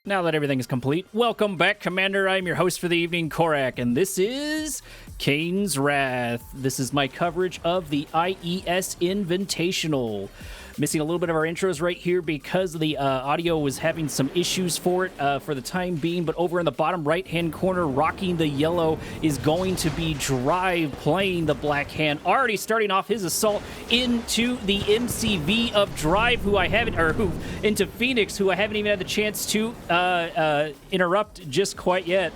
Now that everything is complete, welcome back, Commander. I'm your host for the evening, Korak, and this is Kane's Wrath. This is my coverage of the IES Invitational. Missing a little bit of our intros right here because the audio was having some issues for it for the time being, but over in the bottom right-hand corner, rocking the yellow, is going to be Drive playing the Black Hand, already starting off his assault into the MCV of Drive, into Phoenix, who I haven't even had the chance to interrupt just quite yet.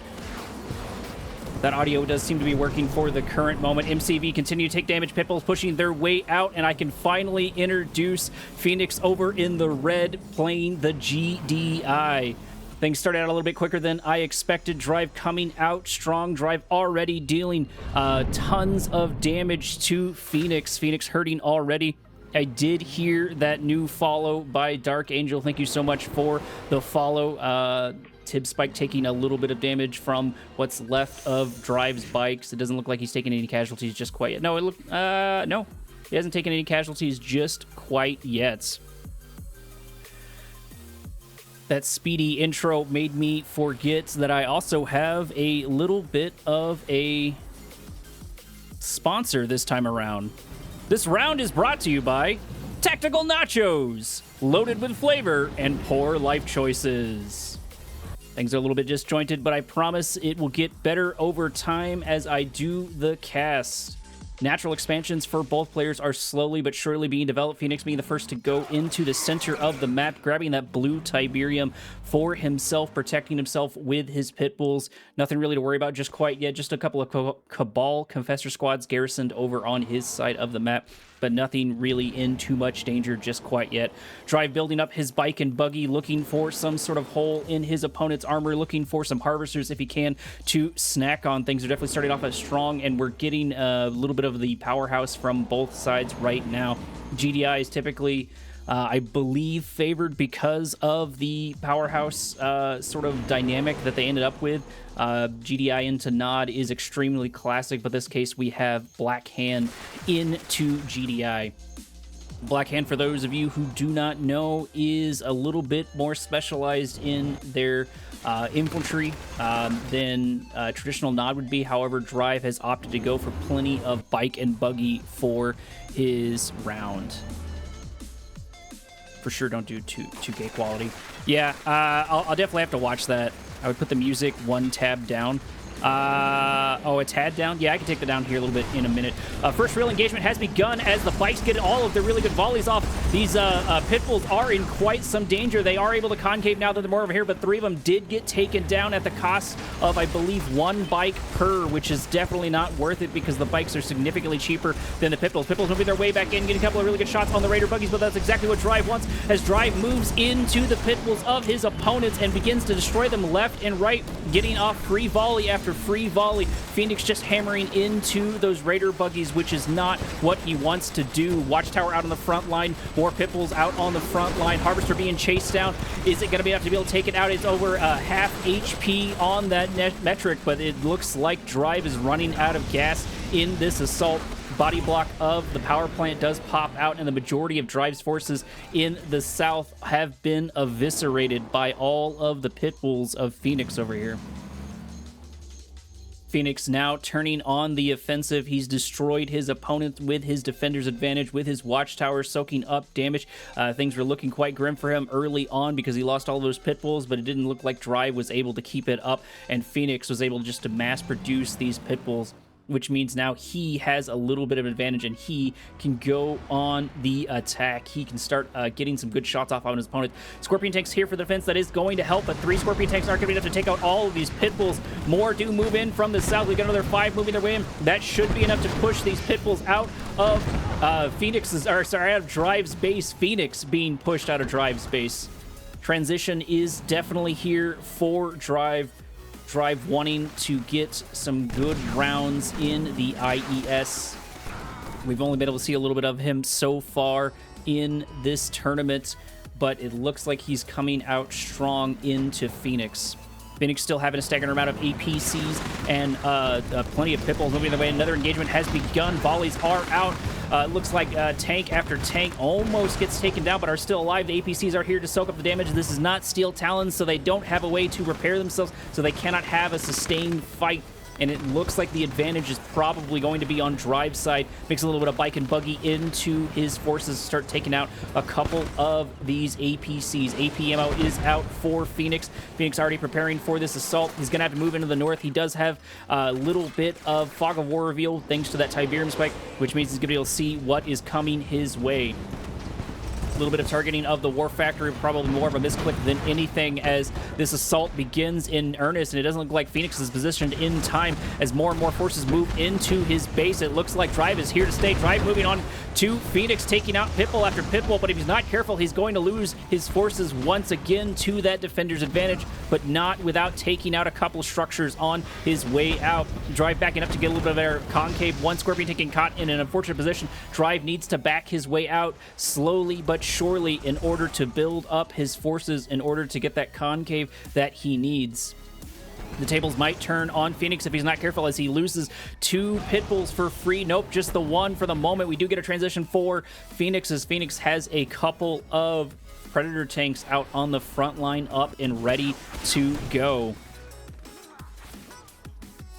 That audio does seem to be working for the current moment. MCV continue to take damage. Pitbulls pushing their way out, and I can finally introduce Phoenix over in the red playing the GDI. Things started out a little bit quicker than I expected. Drive coming out strong. Drive already dealing tons of damage to Phoenix. Phoenix hurting already. I did hear that new follow by Dark Angel. Thank you so much for the follow. Tib Spike taking a little bit of damage from what's left of Drive's bikes. It doesn't look like he's taking any casualties just quite yet. No, no, he hasn't taken any casualties just quite yet. That speedy intro made me forget that I also have a little bit of a sponsor this time around. This round is brought to you by Tactical Nachos, loaded with flavor and poor life choices. Things are a little bit disjointed, but I promise it will get better over time as I do the cast. Natural expansions for both players are slowly but surely being developed. Phoenix being the first to go into the center of the map, grabbing that blue Tiberium for himself, protecting himself with his pit bulls. Nothing really to worry about just quite yet. Just a couple of Cabal Confessor squads garrisoned over on his side of the map, but nothing really in too much danger just quite yet. Drive building up his bike and buggy, looking for some sort of hole in his opponent's armor, looking for some harvesters if he can to snack on. Things are definitely starting off as strong, and we're getting a little bit of the powerhouse from both sides right now. GDI is typically, I believe, favored because of the powerhouse sort of dynamic that they ended up with. GDI into Nod is extremely classic, but this case we have Black Hand into GDI. Black Hand, for those of you who do not know, is a little bit more specialized in their infantry than traditional Nod would be. However, Drive has opted to go for plenty of bike and buggy for his round. For sure, don't do 2K quality. Yeah, I'll definitely have to watch that. I would put the music one tab down. Oh, a tad down? Yeah, I can take that down here a little bit in a minute. First real engagement has begun as the bikes get all of their really good volleys off. These pit bulls are in quite some danger. They are able to concave now that they're more over here, but 3 of them did get taken down at the cost of, I believe, 1 bike per, which is definitely not worth it because the bikes are significantly cheaper than the pit bulls. Pit bulls moving their way back in, getting a couple of really good shots on the Raider buggies, but that's exactly what Drive wants as Drive moves into the pit bulls of his opponents and begins to destroy them left and right, getting off free volley after free volley. Phoenix just hammering into those Raider buggies, which is not what he wants to do. Watchtower out on the front line, more pit bulls out on the front line. Harvester being chased down. Is it going to be enough to be able to take it out? It's over half HP on that metric, but it looks like Drive is running out of gas in this assault. Body block of the power plant does pop out, and the majority of Drive's forces in the south have been eviscerated by all of the pit bulls of Phoenix over here. Phoenix now turning on the offensive. He's destroyed his opponent with his defender's advantage, with his watchtower soaking up damage. Things were looking quite grim for him early on because he lost all those pit bulls, but it didn't look like Drive was able to keep it up, and Phoenix was able just to mass produce these pit bulls, which means now he has a little bit of an advantage and he can go on the attack. He can start getting some good shots off on his opponent. Scorpion tanks here for the defense. That is going to help, but 3 Scorpion tanks aren't going to be enough to take out all of these pit bulls. More do move in from the south. We got another 5 moving their way in. That should be enough to push these pit bulls out of out of Drive's base. Phoenix being pushed out of Drive's base. Transition is definitely here for Drive. Drive wanting to get some good rounds in the IES. We've only been able to see a little bit of him so far in this tournament, but it looks like he's coming out strong into Phoenix. Phoenix still having a staggering amount of APCs and plenty of pit bulls moving their way. Another engagement has begun. Volleys are out. It looks like tank after tank almost gets taken down, but are still alive. The APCs are here to soak up the damage. This is not Steel Talons, so they don't have a way to repair themselves, so they cannot have a sustained fight. And it looks like the advantage is probably going to be on Drive's side. Makes a little bit of bike and buggy into his forces to start taking out a couple of these APCs. AP ammo is out for Phoenix. Phoenix already preparing for this assault. He's going to have to move into the north. He does have a little bit of Fog of War reveal thanks to that Tiberium spike, which means he's going to be able to see what is coming his way. A little bit of targeting of the War Factory, probably more of a misclick than anything as this assault begins in earnest, and it doesn't look like Phoenix is positioned in time as more and more forces move into his base. It looks like Drive is here to stay. Drive moving on to Phoenix, taking out Pitbull after Pitbull, but if he's not careful, he's going to lose his forces once again to that defender's advantage, but not without taking out a couple structures on his way out. Drive backing up to get a little bit of their concave. One Scorpion taking caught in an unfortunate position. Drive needs to back his way out slowly but surely in order to build up his forces, in order to get that concave that he needs. The tables might turn on Phoenix if he's not careful, as he loses 2 Pitbulls for free. Nope, just the 1 for the moment. We do get a transition for Phoenix, as Phoenix has a couple of Predator tanks out on the front line, up and ready to go.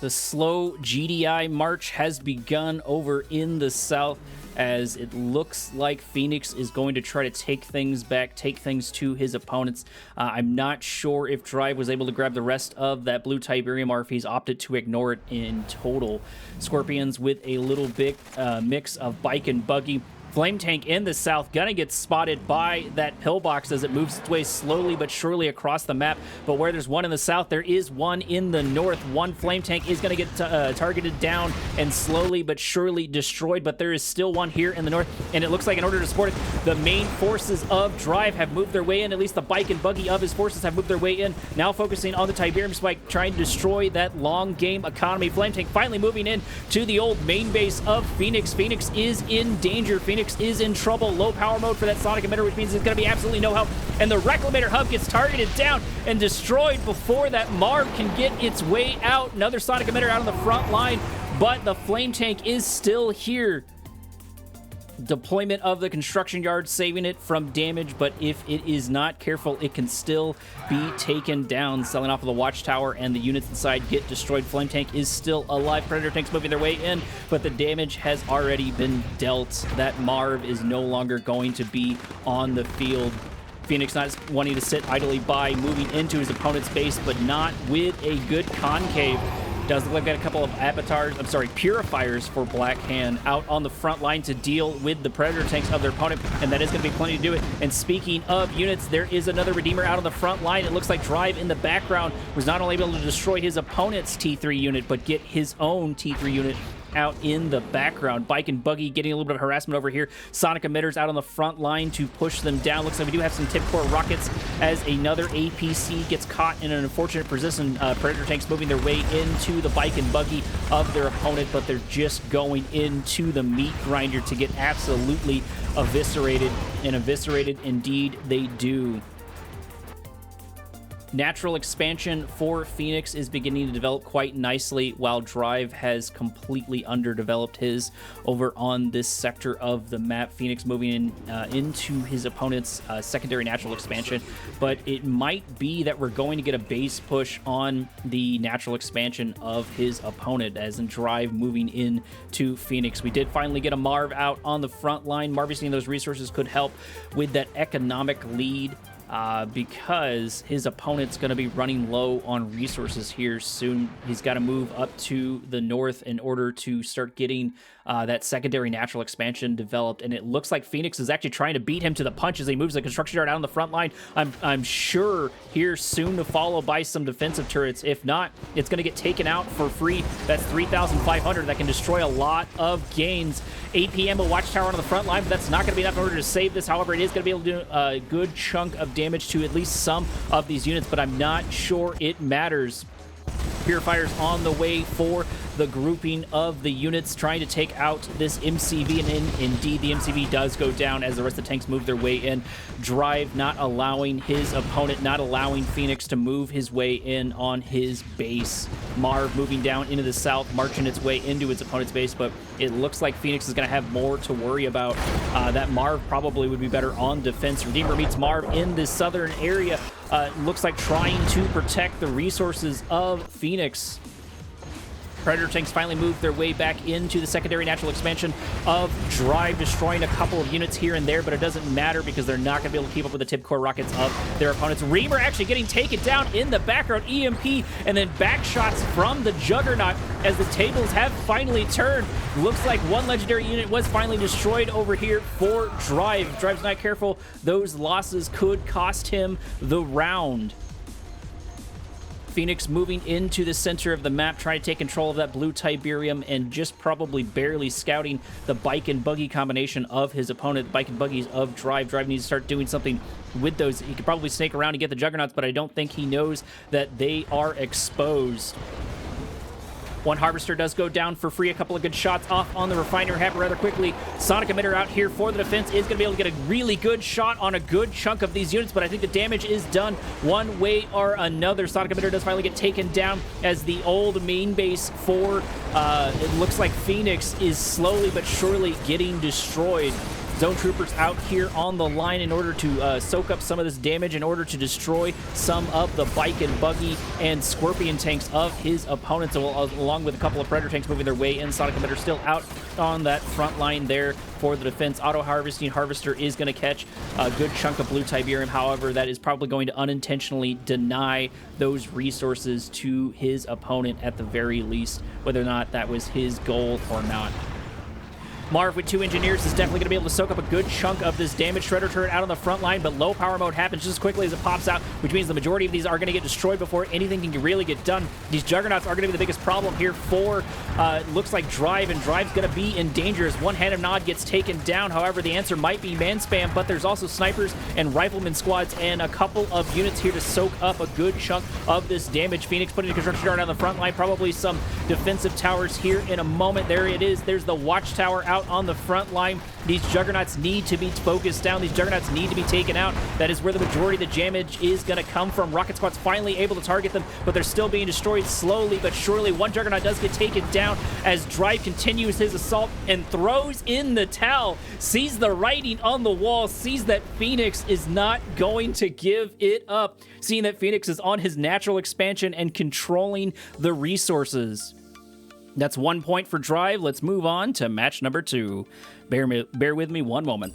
The slow GDI march has begun over in the south, as it looks like Phoenix is going to try to take things back, take things to his opponents. I'm not sure if Drive was able to grab the rest of that blue Tiberium or if he's opted to ignore it in total. Scorpions with a little bit mix of bike and buggy. Flame Tank in the south gonna get spotted by that pillbox as it moves its way slowly but surely across the map. But where there's one in the south, there is one in the north. One Flame Tank is gonna get targeted down and slowly but surely destroyed, but there is still one here in the north, and it looks like in order to support it, the main forces of Drive have moved their way in. At least the bike and buggy of his forces have moved their way in. Now focusing on the Tiberium spike, trying to destroy that long game economy. Flame Tank finally moving in to the old main base of Phoenix. Phoenix is in danger. Phoenix is in trouble. Low power mode for that sonic emitter, which means there's going to be absolutely no help. And the Reclamator hub gets targeted down and destroyed before that Marv can get its way out. Another sonic emitter out on the front line, but the Flame Tank is still here. Deployment of the construction yard saving it from damage, but if it is not careful, it can still be taken down. Selling off of the watchtower, and the units inside get destroyed. Flame Tank is still alive. Predator tanks moving their way in, but the damage has already been dealt. That Marv is no longer going to be on the field. Phoenix not wanting to sit idly by, moving into his opponent's base, but not with a good concave. Does look like we've got a couple of purifiers for Black Hand out on the front line to deal with the Predator tanks of their opponent, and that is going to be plenty to do it. And speaking of units, there is another Redeemer out on the front line. It looks like Drive in the background was not only able to destroy his opponent's T3 unit, but get his own T3 unit out in the background. Bike and buggy getting a little bit of harassment over here. Sonic emitters out on the front line to push them down. Looks like we do have some tip core rockets as another APC gets caught in an unfortunate position. Predator tanks moving their way into the bike and buggy of their opponent, but they're just going into the meat grinder to get absolutely eviscerated, and eviscerated indeed they do. Natural expansion for Phoenix is beginning to develop quite nicely, while Drive has completely underdeveloped his over on this sector of the map. Phoenix moving into his opponent's secondary natural expansion, but it might be that we're going to get a base push on the natural expansion of his opponent, as in Drive moving in to Phoenix. We did finally get a Marv out on the front line. Harvesting those resources could help with that economic lead, because his opponent's going to be running low on resources here soon. He's got to move up to the north in order to start getting that secondary natural expansion developed, and it looks like Phoenix is actually trying to beat him to the punch as he moves the construction yard out on the front line. I'm sure here soon to follow by some defensive turrets. If not, it's going to get taken out for free. That's 3,500. That can destroy a lot of gains. APM will watchtower on the front line, but that's not going to be enough in order to save this. However, it is going to be able to do a good chunk of damage to at least some of these units, but I'm not sure it matters. Purifiers on the way for the grouping of the units trying to take out this MCV, and indeed the MCV does go down as the rest of the tanks move their way in. Drive not allowing his opponent, not allowing Phoenix to move his way in on his base. Marv moving down into the south, marching its way into its opponent's base, but it looks like Phoenix is going to have more to worry about. That Marv probably would be better on defense. Redeemer meets Marv in the southern area. Looks like trying to protect the resources of Phoenix. Predator tanks finally moved their way back into the secondary natural expansion of Drive, destroying a couple of units here and there, but it doesn't matter because they're not going to be able to keep up with the tip core rockets of their opponents. Reamer actually getting taken down in the background, EMP, and then back shots from the Juggernaut as the tables have finally turned. Looks like one legendary unit was finally destroyed over here for Drive. If Drive's not careful, those losses could cost him the round. Phoenix moving into the center of the map, trying to take control of that blue Tiberium and just probably barely scouting the bike and buggy combination of his opponent. The bike and buggies of Drive. Drive needs to start doing something with those. He could probably snake around and get the Juggernauts, but I don't think he knows that they are exposed. One Harvester does go down for free. A couple of good shots off on the Refiner happen rather quickly. Sonic Emitter out here for the defense is going to be able to get a really good shot on a good chunk of these units, but I think the damage is done one way or another. Sonic Emitter does finally get taken down as the old main base for, it looks like Phoenix is slowly but surely getting destroyed. Zone Troopers out here on the line in order to soak up some of this damage, in order to destroy some of the bike and buggy and Scorpion tanks of his opponents, along with a couple of Predator tanks moving their way in. Sonic Emitter still out on that front line there for the defense. Auto Harvesting Harvester is going to catch a good chunk of blue Tiberium. However, that is probably going to unintentionally deny those resources to his opponent at the very least, whether or not that was his goal or not. Marv with 2 engineers is definitely going to be able to soak up a good chunk of this damage. Shredder turret out on the front line, but low power mode happens just as quickly as it pops out, which means the majority of these are going to get destroyed before anything can really get done. These Juggernauts are going to be the biggest problem here for, looks like Drive, and Drive's going to be in danger as one Hand of Nod gets taken down. However, the answer might be man spam, but there's also snipers and rifleman squads and a couple of units here to soak up a good chunk of this damage. Phoenix putting a construction yard on the front line, probably some defensive towers here in a moment. There it is. There's the watchtower out on the front line. These Juggernauts need to be focused down. These Juggernauts need to be taken out. That is where the majority of the damage is going to come from. Rocket Squad's finally able to target them, but they're still being destroyed slowly but surely. One Juggernaut does get taken down as Drive continues his assault and throws in the towel. Sees the writing on the wall, sees that Phoenix is not going to give it up, seeing that Phoenix is on his natural expansion and controlling the resources. That's 1 point for Drive. Let's move on to match number 2. Bear with me one moment.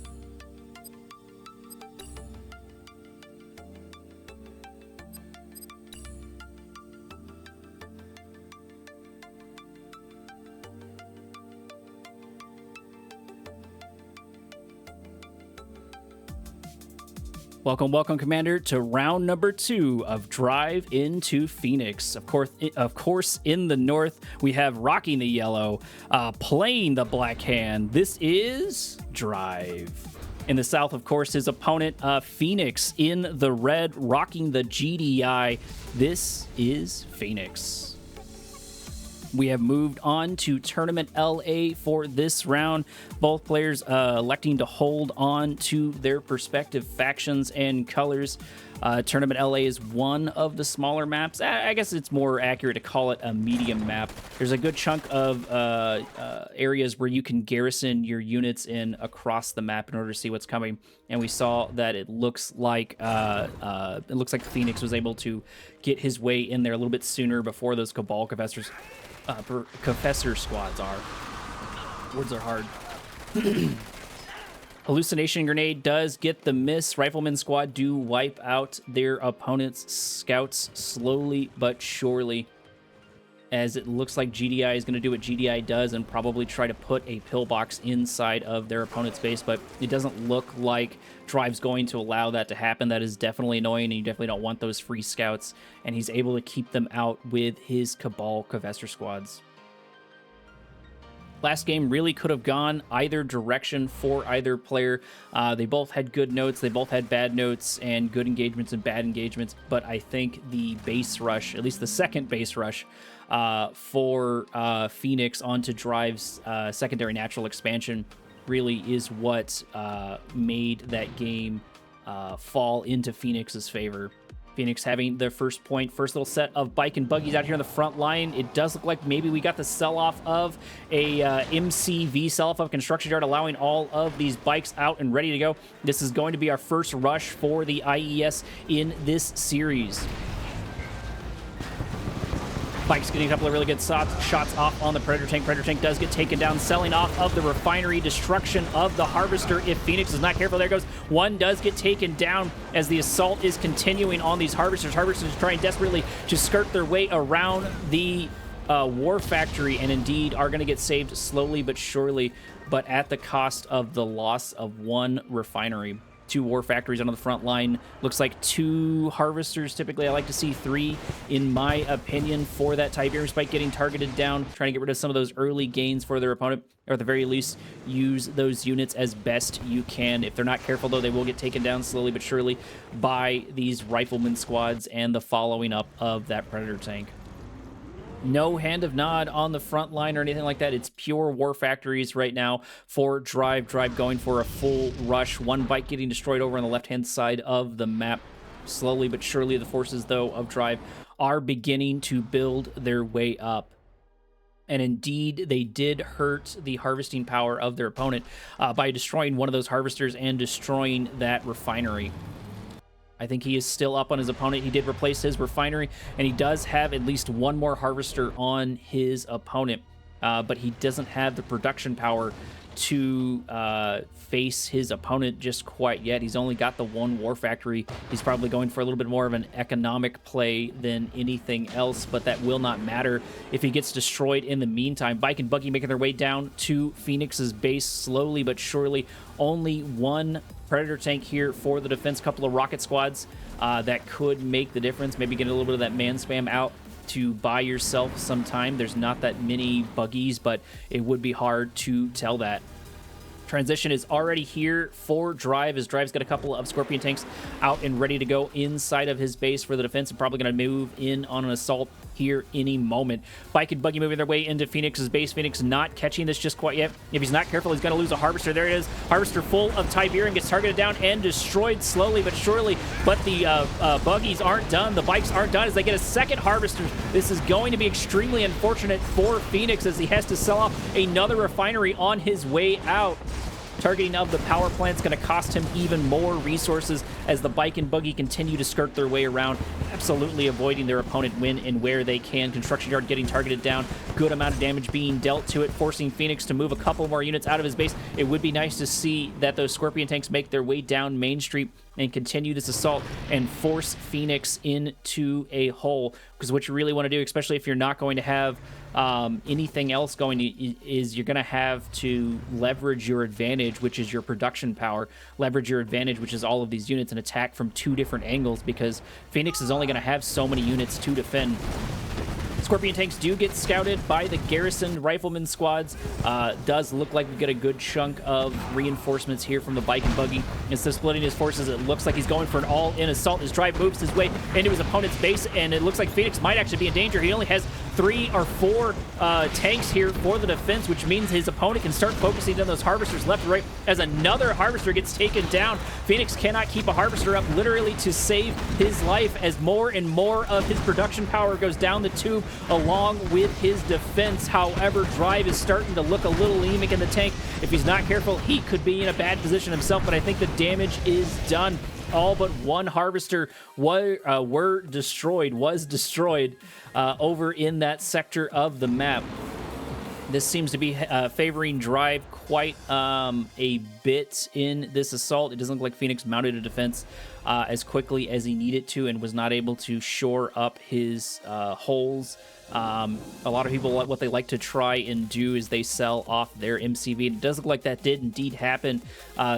Welcome, Commander, to round number 2 of Drive into Phoenix. Of course, in the north, we have rocking the yellow, playing the black hand. This is Drive. In the south, of course, his opponent, Phoenix, in the red, rocking the GDI. This is Phoenix. We have moved on to Tournament LA for this round. Both players electing to hold on to their respective factions and colors. Tournament LA is one of the smaller maps. I guess it's more accurate to call it a medium map. There's a good chunk of areas where you can garrison your units in across the map in order to see what's coming. And we saw that it looks like Phoenix was able to get his way in there a little bit sooner before those Cabal Confessor squads are. Words are hard. Hallucination Grenade does get the miss. Rifleman Squad do wipe out their opponent's scouts slowly but surely, as it looks like GDI is going to do what GDI does and probably try to put a pillbox inside of their opponent's base, but it doesn't look like Drive's going to allow that to happen. That is definitely annoying, and you definitely don't want those free scouts, and he's able to keep them out with his Cabal Confessor squads. Last game really could have gone either direction for either player. They both had good notes, they both had bad notes, and good engagements and bad engagements, but I think the base rush, at least the second base rush, for Phoenix onto Drive's secondary natural expansion really is what made that game fall into Phoenix's favor. Phoenix having their first point, first little set of bike and buggies out here on the front line. It does look like maybe we got the sell-off of a MCV sell-off of construction yard, allowing all of these bikes out and ready to go. This is going to be our first rush for the IES in this series. Bike's getting a couple of really good shots off on the Predator tank. Predator tank does get taken down, selling off of the refinery, destruction of the Harvester if Phoenix is not careful. There goes one, does get taken down as the assault is continuing on these Harvesters. Harvesters trying desperately to skirt their way around the War Factory, and indeed are going to get saved slowly but surely, but at the cost of the loss of one refinery. 2 War Factories on the front line. Looks like 2 Harvesters. Typically, I like to see 3, in my opinion, for that Tiberium Spike getting targeted down, trying to get rid of some of those early gains for their opponent, or at the very least, use those units as best you can. If they're not careful, though, they will get taken down slowly but surely by these Rifleman squads and the following up of that Predator tank. No hand of nod on the front line or anything like that. It's pure War Factories right now for Drive. Drive going for a full rush. One bike getting destroyed over on the left-hand side of the map. Slowly but surely, the forces, though, of Drive are beginning to build their way up. And indeed, they did hurt the harvesting power of their opponent by destroying one of those Harvesters and destroying that refinery. I think he is still up on his opponent. He did replace his refinery, and he does have at least one more Harvester on his opponent, but he doesn't have the production power to face his opponent just quite yet. He's only got the 1 War Factory. He's probably going for a little bit more of an economic play than anything else, but that will not matter if he gets destroyed in the meantime. Bike and Buggy making their way down to Phoenix's base slowly but surely. Only 1 Predator tank here for the defense. Couple of rocket squads that could make the difference. Maybe get a little bit of that man spam out to buy yourself some time. There's not that many buggies, but it would be hard to tell that. Transition is already here for Drive, as Drive's got a couple of Scorpion tanks out and ready to go inside of his base for the defense, and probably going to move in on an assault here any moment. Bike and Buggy moving their way into Phoenix's base. Phoenix not catching this just quite yet. If he's not careful, he's going to lose a Harvester. There it is. Harvester full of Tiberium gets targeted down and destroyed slowly but surely, but the buggies aren't done. The bikes aren't done as they get a second Harvester. This is going to be extremely unfortunate for Phoenix as he has to sell off another refinery on his way out. Targeting of the power plant is going to cost him even more resources as the Bike and Buggy continue to skirt their way around, absolutely avoiding their opponent when and where they can. Construction yard getting targeted down, good amount of damage being dealt to it, forcing Phoenix to move a couple more units out of his base. It would be nice to see that those Scorpion tanks make their way down Main Street and continue this assault and force Phoenix into a hole, because what you really want to do, especially if you're not going to have anything else going, is you're going to have to leverage your advantage, which is your production power, leverage your advantage, which is all of these units, and attack from 2 different angles, because Phoenix is only going to have so many units to defend. Scorpion tanks do get scouted by the garrison rifleman squads. Does look like we get a good chunk of reinforcements here from the Bike and Buggy. Instead of splitting his forces, it looks like he's going for an all-in assault. His Drive moves his way into his opponent's base, and it looks like Phoenix might actually be in danger. He only has 3 or 4 tanks here for the defense, which means his opponent can start focusing on those Harvesters left and right as another Harvester gets taken down. Phoenix cannot keep a Harvester up literally to save his life as more and more of his production power goes down the tube along with his defense. However, Drive is starting to look a little anemic in the tank. If he's not careful, he could be in a bad position himself, but I think the damage is done. All but 1 Harvester was destroyed over in that sector of the map. This seems to be favoring Drive quite a bit in this assault. It doesn't look like Phoenix mounted a defense as quickly as he needed to and was not able to shore up his holes. A lot of people, what they like to try and do is they sell off their MCV. It does look like that did indeed happen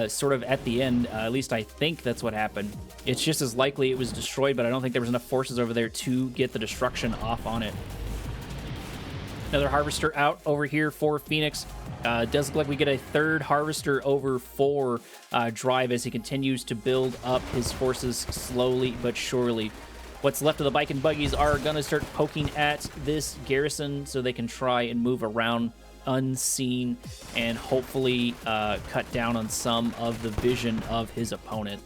sort of at the end. At least I think that's what happened. It's just as likely it was destroyed, but I don't think there was enough forces over there to get the destruction off on it. Another Harvester out over here for Phoenix. Does look like we get a 3rd Harvester over for Drive as he continues to build up his forces slowly but surely. What's left of the bike and buggies are going to start poking at this garrison so they can try and move around unseen and hopefully cut down on some of the vision of his opponent.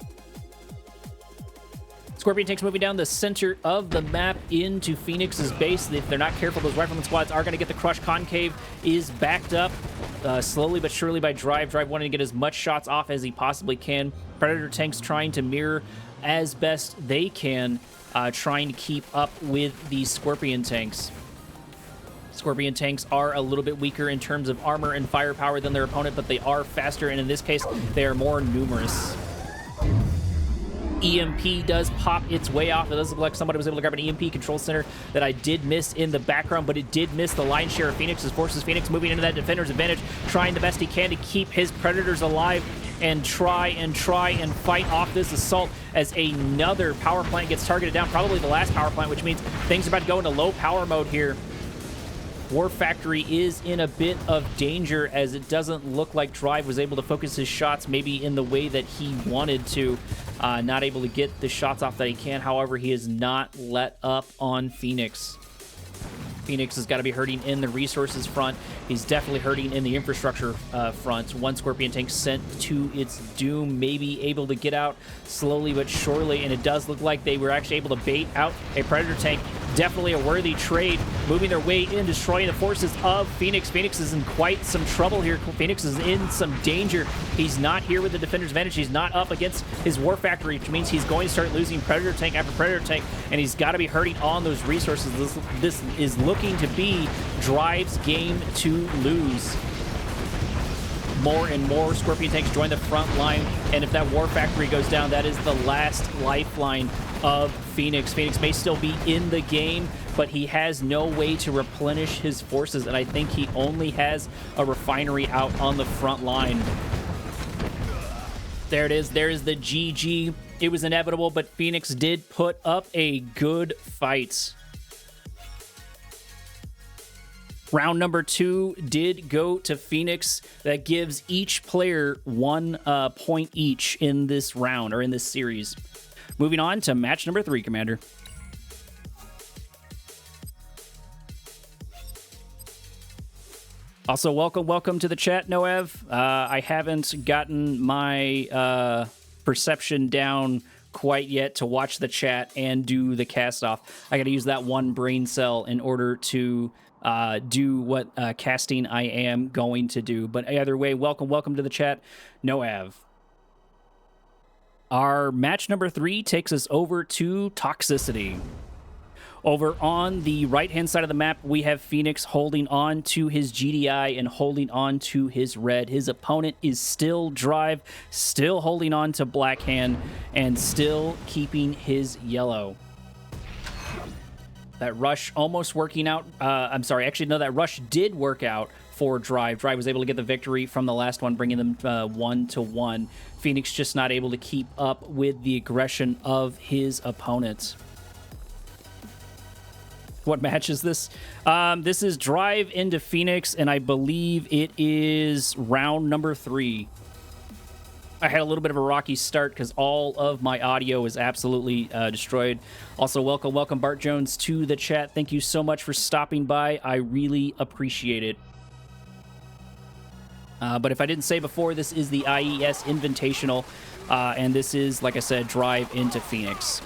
Scorpion tanks moving down the center of the map into Phoenix's base. If they're not careful, those rifleman squads are going to get the crush. Concave is backed up slowly but surely by Drive. Drive wanting to get as much shots off as he possibly can. Predator tanks trying to mirror as best they can, trying to keep up with these Scorpion tanks. Scorpion tanks are a little bit weaker in terms of armor and firepower than their opponent, but they are faster, and in this case, they are more numerous. EMP does pop its way off. It does look like somebody was able to grab an EMP control center that I did miss in the background, but it did miss the lion's share of Phoenix's forces. Phoenix moving into that defender's advantage, trying the best he can to keep his predators alive and try and fight off this assault as another power plant gets targeted down, probably the last power plant, which means things are about to go into low power mode here. War Factory is in a bit of danger as it doesn't look like Drive was able to focus his shots maybe in the way that he wanted to. Not able to get the shots off that he can. However, he has not let up on Phoenix. Phoenix has got to be hurting in the resources front. He's definitely hurting in the infrastructure front. One Scorpion tank sent to its doom, maybe able to get out slowly but surely, and it does look like they were actually able to bait out a Predator tank. Definitely a worthy trade, moving their way in, destroying the forces of Phoenix. Phoenix is in quite some trouble here. Phoenix is in some danger. He's not here with the defender's advantage. He's not up against his War Factory, which means he's going to start losing Predator tank after Predator tank, and he's got to be hurting on those resources. This is looking to be Drive's game to lose. More and more Scorpion tanks join the front line, and if that War Factory goes down, that is the last lifeline of Phoenix. Phoenix may still be in the game, but he has no way to replenish his forces, and I think he only has a refinery out on the front line. There it is. There is the GG. It was inevitable, but Phoenix did put up a good fight. Round number 2 did go to Phoenix. That gives each player 1 point each in this round, or in this series. Moving on to match number 3, Commander. Also, welcome to the chat, Noev. I haven't gotten my perception down quite yet to watch the chat and do the cast off. I got to use that one brain cell in order to do what casting I am going to do. But either way, welcome to the chat, Noav. Our match number 3 takes us over to Toxicity. Over on the right-hand side of the map, we have Phoenix holding on to his GDI and holding on to his red. His opponent is still Drive, still holding on to Black Hand, and still keeping his yellow. That rush almost working out. I'm sorry, actually, no, that rush did work out for Drive. Drive was able to get the victory from the last one, bringing them 1-1. Phoenix just not able to keep up with the aggression of his opponent. What match is this? This is Drive into Phoenix, and I believe it is round number 3. I had a little bit of a rocky start because all of my audio is absolutely destroyed. Also, welcome Bart Jones to the chat. Thank you so much for stopping by. I really appreciate it. But if I didn't say before, this is the IES Invitational, and this is, like I said, Drive into Phoenix.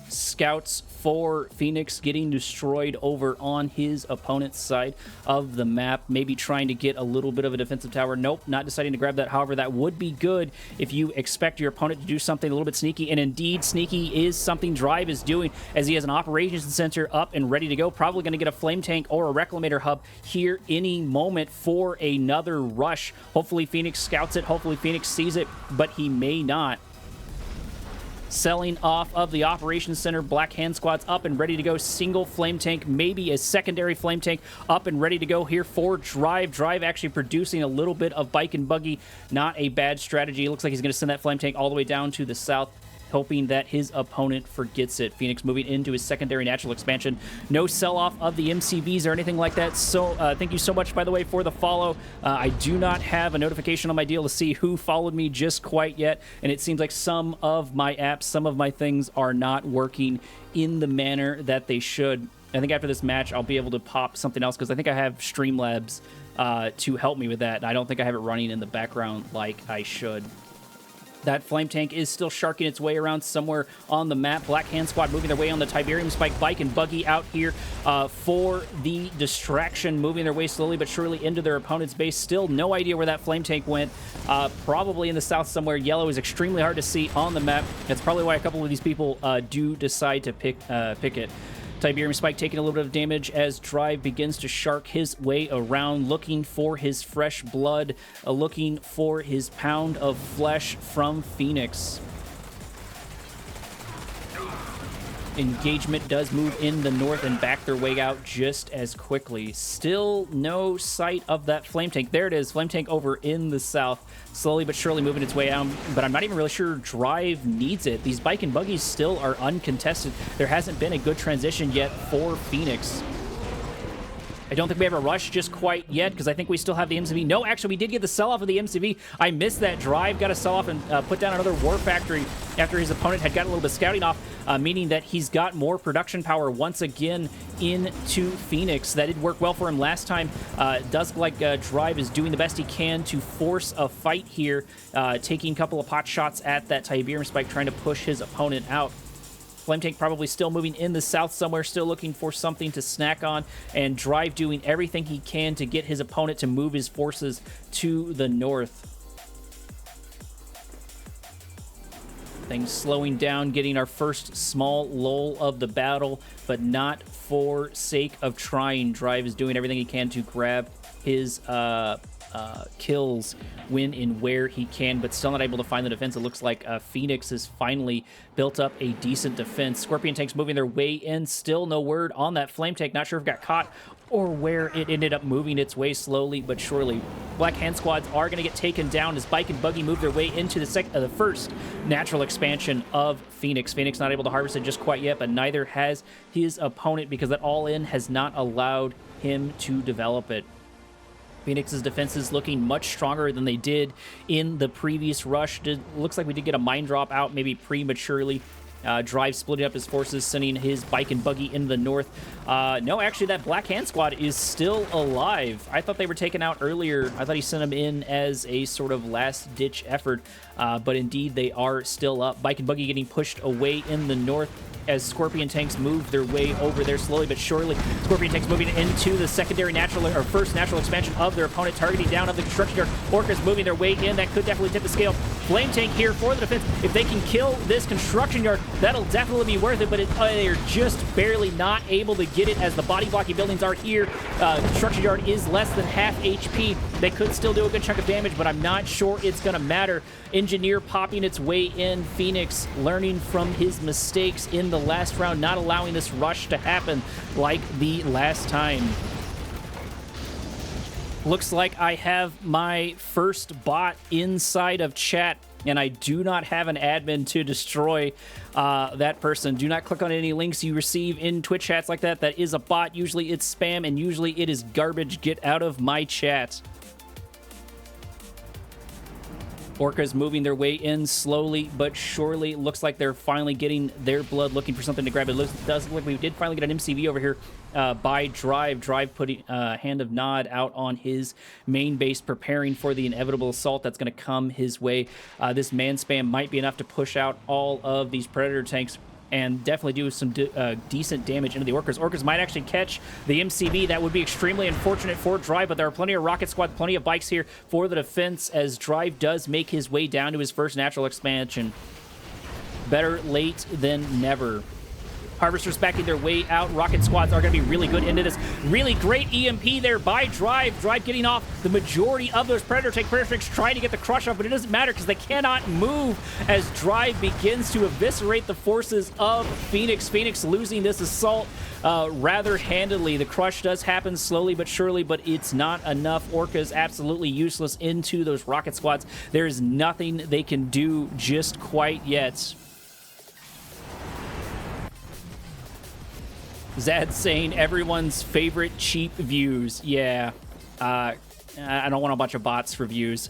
Scouts for Phoenix getting destroyed over on his opponent's side of the map. Maybe trying to get a little bit of a defensive tower. Nope, not deciding to grab that. However, that would be good if you expect your opponent to do something a little bit sneaky. And indeed, sneaky is something Drive is doing, as he has an operations center up and ready to go. Probably going to get a flame tank or a reclamator hub here any moment for another rush. Hopefully Phoenix scouts it. Hopefully Phoenix sees it, but he may not. Selling off of the operations center. Black Hand squad's up and ready to go. Single flame tank, maybe a secondary flame tank up and ready to go here for Drive. Drive actually producing a little bit of bike and buggy. Not a bad strategy. It looks like he's going to send that flame tank all the way down to the south. hoping that his opponent forgets it. Phoenix moving into his secondary natural expansion. No sell-off of the MCVs or anything like that. So thank you so much, by the way, for the follow. I do not have a notification on my deal to see who followed me just quite yet, and it seems like some of my apps, some of my things are not working in the manner that they should. I think after this match, I'll be able to pop something else because I think I have Streamlabs to help me with that. And I don't think I have it running in the background like I should. That flame tank is still sharking its way around somewhere on the map. Black Hand Squad moving their way on the Tiberium Spike bike and buggy out here for the distraction, moving their way slowly but surely into their opponent's base. Still no idea where that flame tank went. Probably in the south somewhere. Yellow is extremely hard to see on the map. That's probably why a couple of these people do decide to pick it. Tiberium Spike taking a little bit of damage as Drive begins to shark his way around, looking for his fresh blood, looking for his pound of flesh from Phoenix. Engagement does move in the north and back their way out just as quickly. Still no sight of that flame tank. There it is, flame tank over in the south. Slowly but surely moving its way out, but I'm not even really sure Drive needs it. These bike and buggies still are uncontested. There hasn't been a good transition yet for Phoenix. I don't think we have a rush just quite yet because I think we still have the MCV. No, actually, we did get the sell-off of the MCV. I missed that. Drive got a sell-off and put down another War Factory after his opponent had gotten a little bit of scouting off, meaning that he's got more production power once again into Phoenix. That did work well for him last time. It does look like Drive is doing the best he can to force a fight here, taking a couple of pot shots at that Tiberium Spike, trying to push his opponent out. Flame Tank probably still moving in the south somewhere, still looking for something to snack on, and Drive doing everything he can to get his opponent to move his forces to the north. Things slowing down, getting our first small lull of the battle, but not for sake of trying. Drive is doing everything he can to grab his kills when and where he can, but still not able to find the defense. It looks like Phoenix has finally built up a decent defense. Scorpion tanks moving their way in. Still no word on that flame tank. Not sure if it got caught or where it ended up moving its way slowly but surely. Black Hand Squads are going to get taken down as Bike and Buggy move their way into the first natural expansion of Phoenix. Phoenix not able to harvest it just quite yet, but neither has his opponent because that all-in has not allowed him to develop it. Phoenix's defense is looking much stronger than they did in the previous rush. Looks like we did get a mine drop out maybe prematurely. Drive splitting up his forces, sending his bike and buggy into the north. No, actually, that Black Hand Squad is still alive. I thought they were taken out earlier. I thought he sent them in as a sort of last-ditch effort, but indeed they are still up. Bike and buggy getting pushed away in the north as Scorpion tanks move their way over there slowly but surely. Scorpion tanks moving into the secondary natural or first natural expansion of their opponent, targeting down of the construction yard. Orcas moving their way in. That could definitely tip the scale. Flame tank here for the defense. If they can kill this construction yard, that'll definitely be worth it, but they're just barely not able to get it as the body blocking buildings are here. Construction yard is less than half HP. They could still do a good chunk of damage, but I'm not sure it's going to matter. Engineer popping its way in. Phoenix learning from his mistakes in the last round, not allowing this rush to happen like the last time. Looks like I have my first bot inside of chat, and I do not have an admin to destroy that person. Do not click on any links you receive in Twitch chats like that. That is a bot. Usually it's spam, and usually it is garbage. Get out of my chat. Orcas moving their way in slowly but surely. Looks like they're finally getting their blood, looking for something to grab. It does look like we did finally get an MCV over here by Drive. Drive putting Hand of Nod out on his main base, preparing for the inevitable assault that's going to come his way. This man spam might be enough to push out all of these Predator tanks and definitely do some decent damage into the Orcas. Orcas might actually catch the MCV. That would be extremely unfortunate for Drive, but there are plenty of Rocket Squad, plenty of bikes here for the defense as Drive does make his way down to his first natural expansion. Better late than never. Harvesters backing their way out. Rocket Squads are going to be really good into this. Really great EMP there by Drive. Drive getting off the majority of those Predator tank. Predator tanks trying to get the crush off, but it doesn't matter because they cannot move as Drive begins to eviscerate the forces of Phoenix. Phoenix losing this assault rather handily. The crush does happen slowly but surely, but it's not enough. Orca's absolutely useless into those Rocket Squads. There is nothing they can do just quite yet. Zad saying everyone's favorite cheap views. Yeah. I don't want a bunch of bots for views.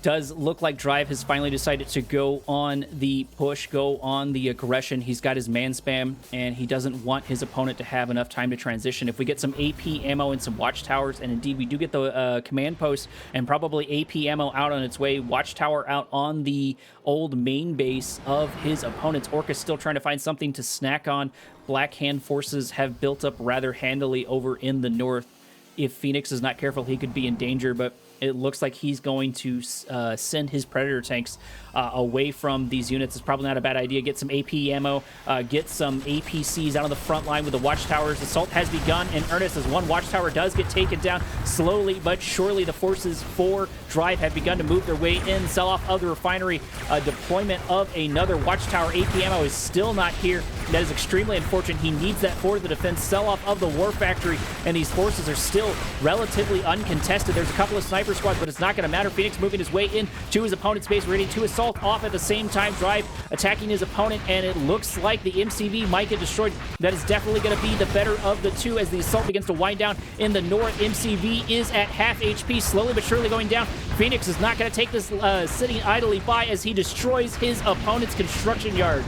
Does look like Drive has finally decided to go on the push, go on the aggression. He's got his man spam, and he doesn't want his opponent to have enough time to transition. If we get some AP ammo and some watchtowers, and indeed we do get the command post and probably AP ammo out on its way, watchtower out on the old main base of his opponent's. Orca's still trying to find something to snack on. Black Hand forces have built up rather handily over in the north. If Phoenix is not careful, he could be in danger, but it looks like he's going to send his Predator tanks away from these units. It's probably not a bad idea. Get some AP ammo, get some APCs out on the front line with the watchtowers. Assault has begun in earnest as one watchtower does get taken down. Slowly but surely, the forces for Drive have begun to move their way in. Sell-off of the refinery. Deployment of another watchtower. AP ammo is still not here. That is extremely unfortunate. He needs that for the defense. Sell-off of the war factory, and these forces are still relatively uncontested. There's a couple of sniper squads, but it's not going to matter. Phoenix moving his way in to his opponent's base, ready to assault off at the same time. Drive attacking his opponent, and it looks like the MCV might get destroyed. That is definitely going to be the better of the two as the assault begins to wind down in the north. MCV is at half HP, slowly but surely going down. Phoenix is not going to take this sitting idly by as he destroys his opponent's construction yard.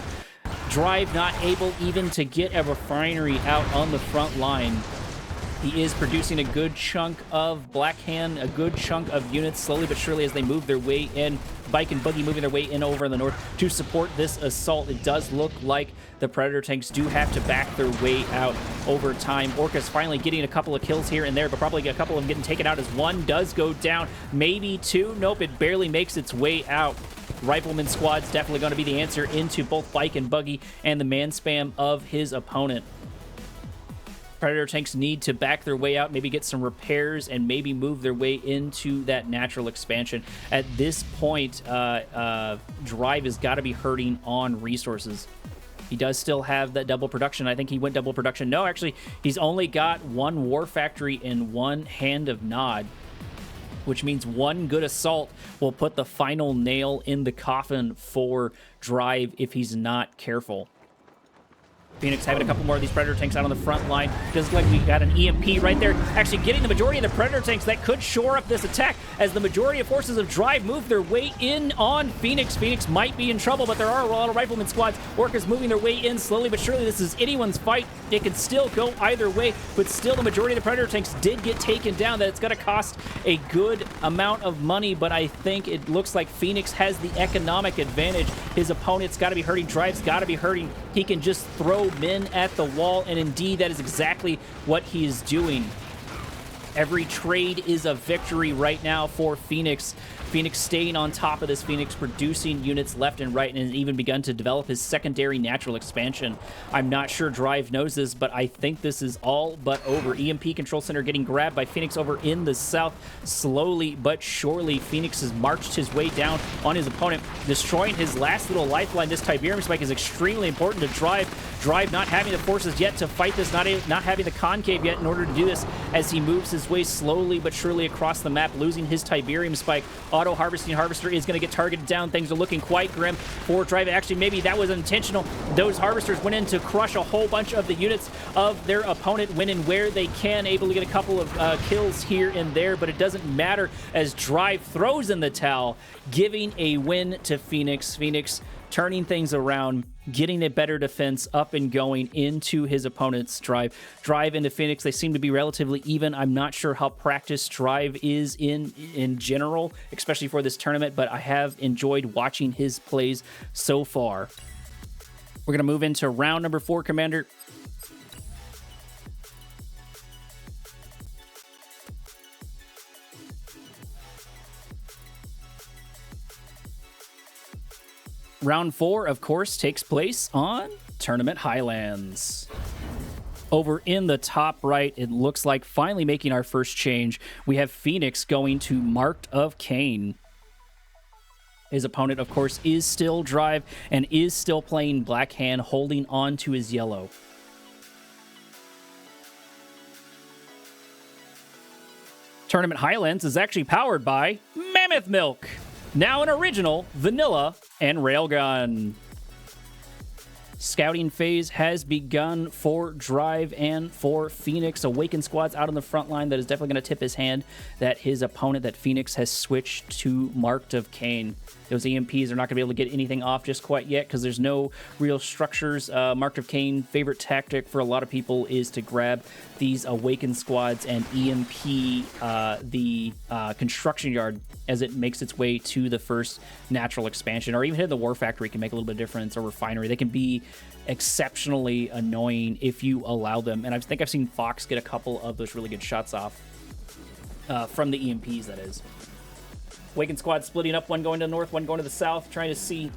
Drive not able even to get a refinery out on the front line. He is producing a good chunk of Black Hand, a good chunk of units slowly but surely as they move their way in. Bike and Buggy moving their way in over in the north to support this assault. It does look like the Predator tanks do have to back their way out over time. Orca's finally getting a couple of kills here and there, but probably a couple of them getting taken out as one does go down. Maybe two. Nope, it barely makes its way out. Rifleman squad's definitely going to be the answer into both Bike and Buggy and the man spam of his opponent. Predator tanks need to back their way out, maybe get some repairs, and maybe move their way into that natural expansion. At this point, Drive has got to be hurting on resources. He does still have that double production. I think he went double production. No, actually, he's only got one war factory and one hand of Nod, which means one good assault will put the final nail in the coffin for Drive if he's not careful. Phoenix having a couple more of these Predator tanks out on the front line. Does look like we got an EMP right there. Actually getting the majority of the Predator tanks that could shore up this attack as the majority of forces of Drive move their way in on Phoenix. Phoenix might be in trouble, but there are a lot of Rifleman squads. Orca's moving their way in slowly but surely. This is anyone's fight. It could still go either way, but still the majority of the Predator tanks did get taken down. That it's going to cost a good amount of money, but I think it looks like Phoenix has the economic advantage. His opponent's got to be hurting. Drive's got to be hurting. He can just throw men at the wall, and indeed that is exactly what he is doing. Every trade is a victory right now for Phoenix. Phoenix staying on top of this. Phoenix producing units left and right, and has even begun to develop his secondary natural expansion. I'm not sure Drive knows this, but I think this is all but over. EMP Control Center getting grabbed by Phoenix over in the south. Slowly but surely, Phoenix has marched his way down on his opponent, destroying his last little lifeline. This Tiberium spike is extremely important to Drive. Drive not having the forces yet to fight this, not having the concave yet in order to do this, as he moves his way slowly but surely across the map, losing his Tiberium spike. Auto harvesting harvester is going to get targeted down. Things are looking quite grim for Drive. Actually, maybe that was intentional. Those harvesters went in to crush a whole bunch of the units of their opponent, when and where they can, able to get a couple of kills here and there, but it doesn't matter as Drive throws in the towel, giving a win to Phoenix. Phoenix turning things around, getting a better defense up and going into his opponent's Drive. Drive into Phoenix, they seem to be relatively even. I'm not sure how practiced Drive is in general, especially for this tournament, but I have enjoyed watching his plays so far. We're going to move into round number 4, Commander. Round 4, of course, takes place on Tournament Highlands. Over in the top right, it looks like finally making our first change. We have Phoenix going to Marked of Kane. His opponent, of course, is still Drive and is still playing Black Hand, holding on to his yellow. Tournament Highlands is actually powered by Mammoth Milk. Now an original, vanilla, and railgun. Scouting phase has begun for Drive and for Phoenix. Awakened squads out on the front line. That is definitely going to tip his hand that his opponent, that Phoenix, has switched to Marked of Kane. Those EMPs are not going to be able to get anything off just quite yet because there's no real structures. Marked of Kane, favorite tactic for a lot of people is to grab these Awakened squads and EMP the construction yard as it makes its way to the first natural expansion, or even hit the War Factory can make a little bit of difference, or Refinery. They can be exceptionally annoying if you allow them, and I think I've seen Fox get a couple of those really good shots off from the EMPs, that is. Awakened squad splitting up, one going to the north, one going to the south, trying to see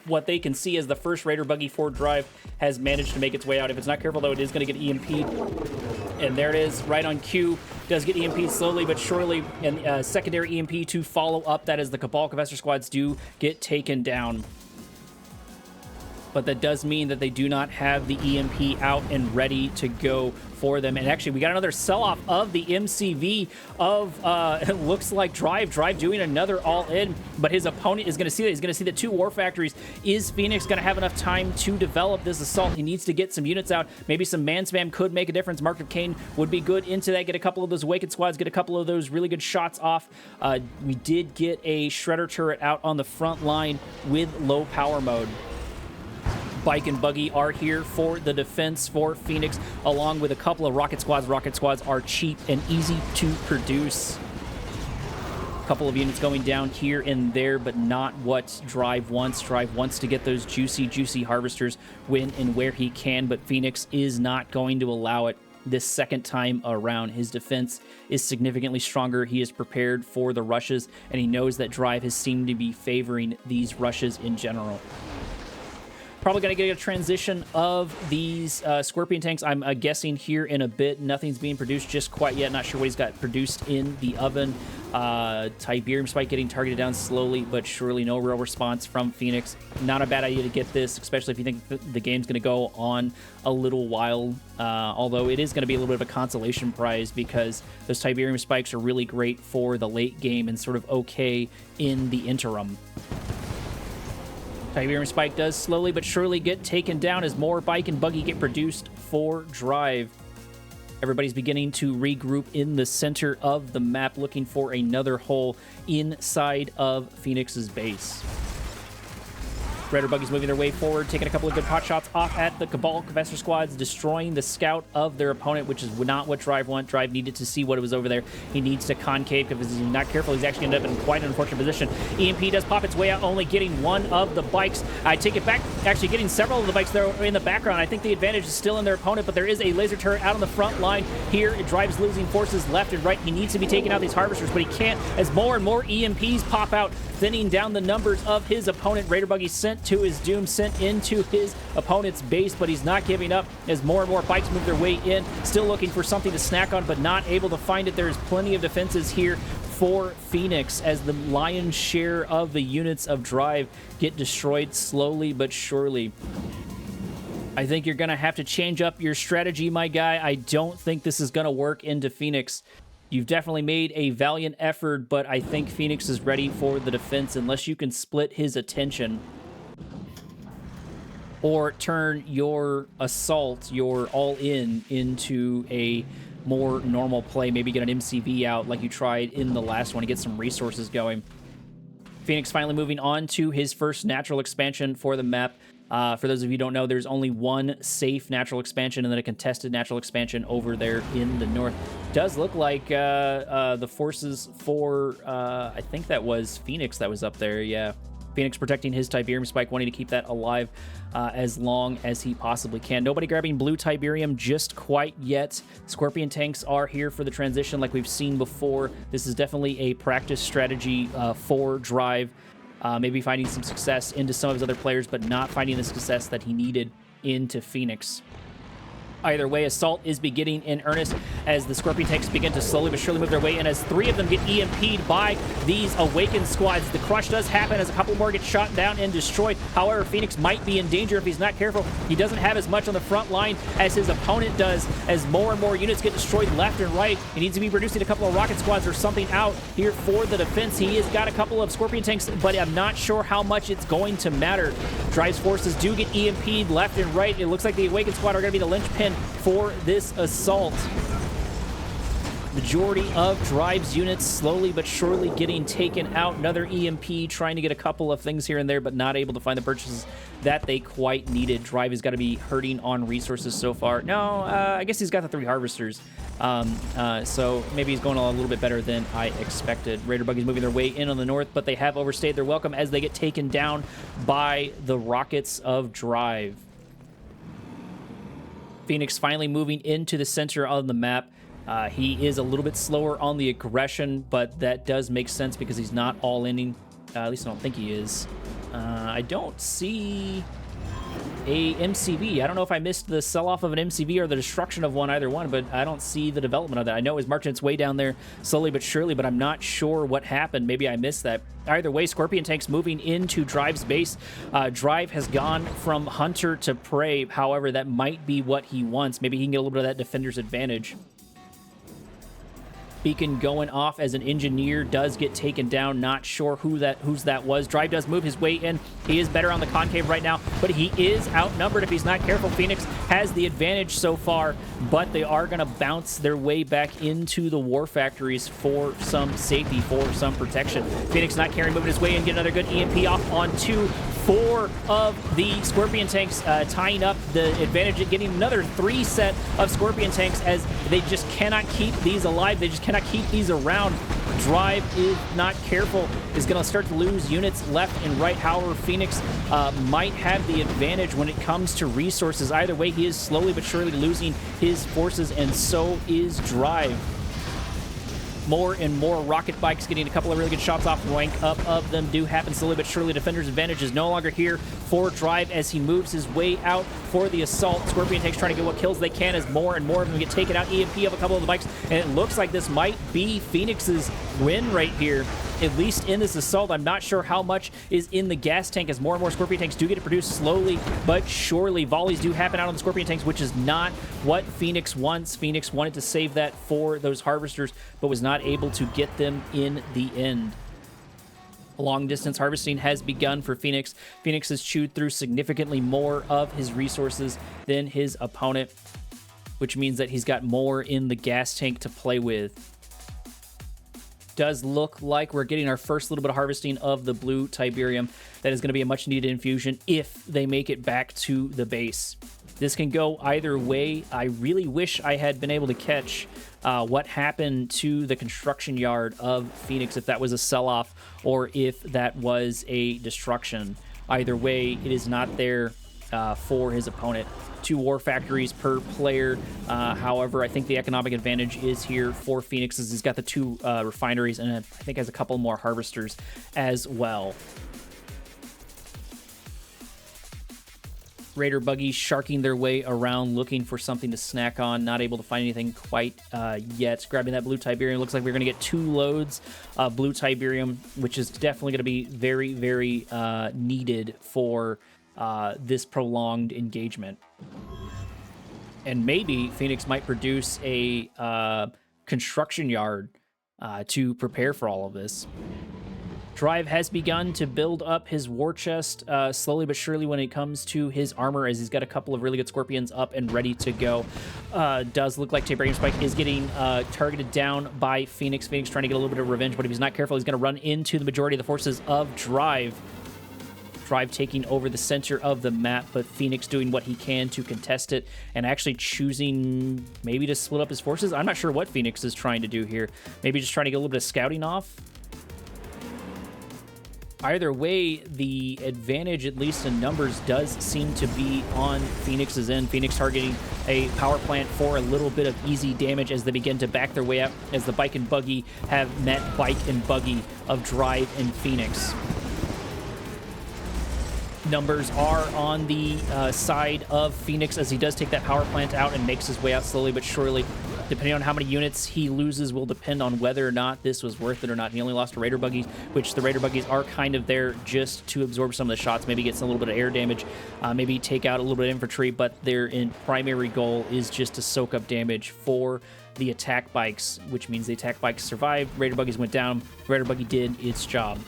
what they can see as the first Raider buggy for Drive has managed to make its way out. If it's not careful, though, it is going to get EMP'd. And there it is, right on cue. Does get EMP'd slowly but surely. And secondary EMP to follow up. That is, the Cabal Confessor squads do get taken down. But that does mean that they do not have the EMP out and ready to go for them. And actually, we got another sell-off of the MCV of, it looks like Drive doing another all-in, but his opponent is going to see that. He's going to see the 2 War Factories. Is Phoenix going to have enough time to develop this assault? He needs to get some units out. Maybe some man spam could make a difference. Mark of Kane would be good into that. Get a couple of those Awakened squads, get a couple of those really good shots off. We did get a Shredder turret out on the front line with low power mode. Bike and Buggy are here for the defense for Phoenix, along with a couple of rocket squads. Rocket squads are cheap and easy to produce. A couple of units going down here and there, but not what Drive wants. Drive wants to get those juicy harvesters when and where he can, but Phoenix is not going to allow it this second time around. His defense is significantly stronger. He is prepared for the rushes, and he knows that Drive has seemed to be favoring these rushes in general. Probably going to get a transition of these Scorpion tanks. I'm guessing here in a bit. Nothing's being produced just quite yet. Not sure what he's got produced in the oven. Tiberium Spike getting targeted down slowly but surely. No real response from Phoenix. Not a bad idea to get this, especially if you think the game's going to go on a little while. Although it is going to be a little bit of a consolation prize because those Tiberium Spikes are really great for the late game and sort of okay in the interim. Tiberium Spike does slowly but surely get taken down as more Bike and Buggy get produced for Drive. Everybody's beginning to regroup in the center of the map, looking for another hole inside of Phoenix's base. Raider Buggies moving their way forward, taking a couple of good pot shots off at the Cabal Confessor squads, destroying the scout of their opponent, which is not what Drive want. Drive needed to see what was over there. He needs to concave because if he's not careful, he's actually going to end up in quite an unfortunate position. EMP does pop its way out, only getting one of the bikes. I take it back, actually getting several of the bikes there in the background. I think the advantage is still in their opponent, but there is a laser turret out on the front line here. Drive's losing forces left and right. He needs to be taking out these harvesters, but he can't as more and more EMPs pop out, thinning down the numbers of his opponent. Raider Buggy sent to his doom, sent into his opponent's base, but he's not giving up as more and more bikes move their way in. Still looking for something to snack on, but not able to find it. There's plenty of defenses here for Phoenix as the lion's share of the units of Drive get destroyed slowly but surely. I think you're going to have to change up your strategy, my guy. I don't think this is going to work into Phoenix. You've definitely made a valiant effort, but I think Phoenix is ready for the defense unless you can split his attention or turn your assault, your all-in, into a more normal play. Maybe get an MCV out like you tried in the last one to get some resources going. Phoenix finally moving on to his first natural expansion for the map. For those of you who don't know, there's only one safe natural expansion and then a contested natural expansion over there in the north. Does look like the forces for, I think that was Phoenix that was up there, yeah. Phoenix protecting his Tiberium Spike, wanting to keep that alive as long as he possibly can. Nobody grabbing blue Tiberium just quite yet. Scorpion tanks are here for the transition like we've seen before. This is definitely a practice strategy for Drive. Maybe finding some success into some of his other players, but not finding the success that he needed into Phoenix. Either way, assault is beginning in earnest as the Scorpion tanks begin to slowly but surely move their way in, as 3 of them get EMP'd by these Awakened squads. The crush does happen as a couple more get shot down and destroyed. However, Phoenix might be in danger if he's not careful. He doesn't have as much on the front line as his opponent does, as more and more units get destroyed left and right. He needs to be producing a couple of rocket squads or something out here for the defense. He has got a couple of Scorpion tanks, but I'm not sure how much it's going to matter. Drive's forces do get EMP'd left and right. It looks like the Awakened squad are going to be the linchpin for this assault. Majority of Drive's units slowly but surely getting taken out. Another EMP trying to get a couple of things here and there, but not able to find the purchases that they quite needed. Drive has got to be hurting on resources so far. No, I guess he's got the 3 harvesters. So maybe he's going a little bit better than I expected. Raider buggies moving their way in on the north, but they have overstayed their welcome as they get taken down by the rockets of Drive. Phoenix finally moving into the center of the map. He is a little bit slower on the aggression, but that does make sense because he's not all-inning. At least I don't think he is. I don't see a MCV. I don't know if I missed the sell-off of an MCV or the destruction of one, either one, but I don't see the development of that. I know it was marching its way down there slowly but surely, but I'm not sure what happened. Maybe I missed that. Either way, Scorpion tanks moving into Drive's base. Drive has gone from hunter to prey. However, that might be what he wants. Maybe he can get a little bit of that defender's advantage. Beacon going off as an engineer does get taken down. Not sure whose that was. Drive does move his way in. He is better on the concave right now, but he is outnumbered if he's not careful. Phoenix has the advantage so far, but they are going to bounce their way back into the war factories for some safety, for some protection. Phoenix not caring, moving his way in, get another good EMP off on 4 of the Scorpion tanks, tying up the advantage at getting another 3 set of Scorpion tanks, as they just cannot keep these alive. They just cannot keep these around. Drive, if not careful, is going to start to lose units left and right. However, Phoenix might have the advantage when it comes to resources. Either way, he is slowly but surely losing his forces, and so is Drive. More and more rocket bikes getting a couple of really good shots off. Rank up of them do happen slowly but surely. Defender's advantage is no longer here for Drive as he moves his way out for the assault. Scorpion tanks trying to get what kills they can as more and more of them get taken out. EMP of a couple of the bikes, and it looks like this might be Phoenix's win right here, at least in this assault. I'm not sure how much is in the gas tank, as more and more Scorpion tanks do get produced slowly but surely. Volleys do happen out on the Scorpion tanks, which is not what Phoenix wants. Phoenix wanted to save that for those harvesters, but was not able to get them in the end. Long distance harvesting has begun for Phoenix. Phoenix has chewed through significantly more of his resources than his opponent, which means that he's got more in the gas tank to play with. Does look like we're getting our first little bit of harvesting of the blue Tiberium. That is going to be a much needed infusion if they make it back to the base. This can go either way. I really wish I had been able to catch what happened to the construction yard of Phoenix, if that was a sell-off or if that was a destruction. Either way, it is not there for his opponent. 2 war factories per player. However, I think the economic advantage is here for Phoenix, as he's got the 2 refineries, and I think has a couple more harvesters as well. Raider buggies sharking their way around, looking for something to snack on. Not able to find anything quite yet. Grabbing that blue Tiberium. Looks like we're going to get 2 loads of blue Tiberium, which is definitely going to be very, very needed for this prolonged engagement. And maybe Phoenix might produce a construction yard to prepare for all of this. Drive has begun to build up his war chest slowly but surely when it comes to his armor, as he's got a couple of really good Scorpions up and ready to go. Does look like Tiberium Spike is getting targeted down by Phoenix. Phoenix trying to get a little bit of revenge, but if he's not careful, he's going to run into the majority of the forces of Drive. Drive taking over the center of the map, but Phoenix doing what he can to contest it and actually choosing maybe to split up his forces. I'm not sure what Phoenix is trying to do here. Maybe just trying to get a little bit of scouting off. Either way, the advantage, at least in numbers, does seem to be on Phoenix's end. Phoenix targeting a power plant for a little bit of easy damage as they begin to back their way up, as the bike and buggy have met bike and buggy of Drive and Phoenix. numbers are on the side of Phoenix, as he does take that power plant out and makes his way out slowly but surely. Depending on how many units he loses will depend on whether or not this was worth it or not. He only lost to Raider Buggies, which the Raider Buggies are kind of there just to absorb some of the shots, maybe get some, a little bit of air damage, maybe take out a little bit of infantry, but their primary goal is just to soak up damage for the attack bikes, which means the attack bikes survived. Raider Buggies went down. Raider Buggy did its job.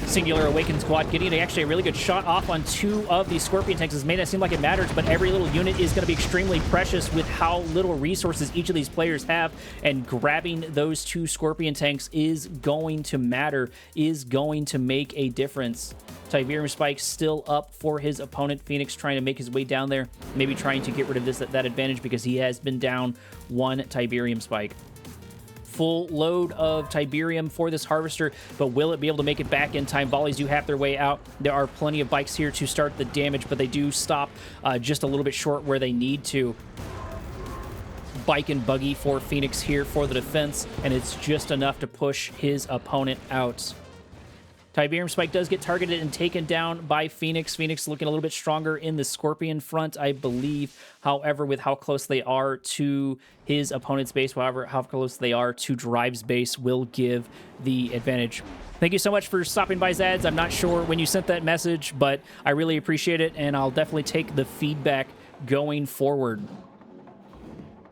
Singular Awakened Squad getting actually a really good shot off on 2 of these Scorpion tanks. It may not seem like it matters, but every little unit is going to be extremely precious with how little resources each of these players have, and grabbing those 2 Scorpion tanks is going to matter, is going to make a difference. Tiberium Spike still up for his opponent. Phoenix trying to make his way down there, maybe trying to get rid of that advantage because he has been down 1 Tiberium Spike. Full load of Tiberium for this Harvester, but will it be able to make it back in time? Volleys do have their way out. There are plenty of bikes here to start the damage, but they do stop just a little bit short where they need to. Bike and buggy for Phoenix here for the defense, and it's just enough to push his opponent out. Tiberium Spike does get targeted and taken down by Phoenix. Phoenix looking a little bit stronger in the Scorpion front, I believe. However, with how close they are to his opponent's base, however, how close they are to Drive's base will give the advantage. Thank you so much for stopping by, Zads. I'm not sure when you sent that message, but I really appreciate it, and I'll definitely take the feedback going forward.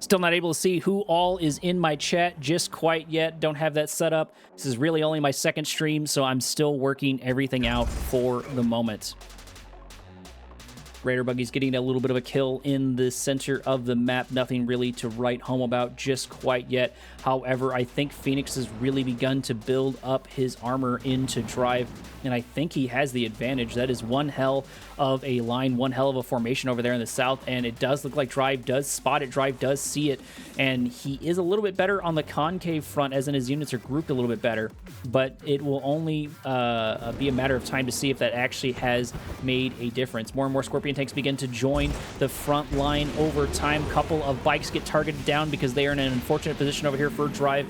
Still not able to see who all is in my chat just quite yet. Don't have that set up. This is really only my second stream, so I'm still working everything out for the moment. Raider Buggy's getting a little bit of a kill in the center of the map. Nothing really to write home about just quite yet. However, I think Phoenix has really begun to build up his armor into Drive, and I think he has the advantage. That is one hell of a line, one hell of a formation over there in the south, and it does look like Drive does spot it. Drive does see it, and he is a little bit better on the concave front, as in his units are grouped a little bit better, but it will only be a matter of time to see if that actually has made a difference. More and more Scorpion tanks begin to join the front line over time. Couple of bikes get targeted down because they are in an unfortunate position over here for Drive.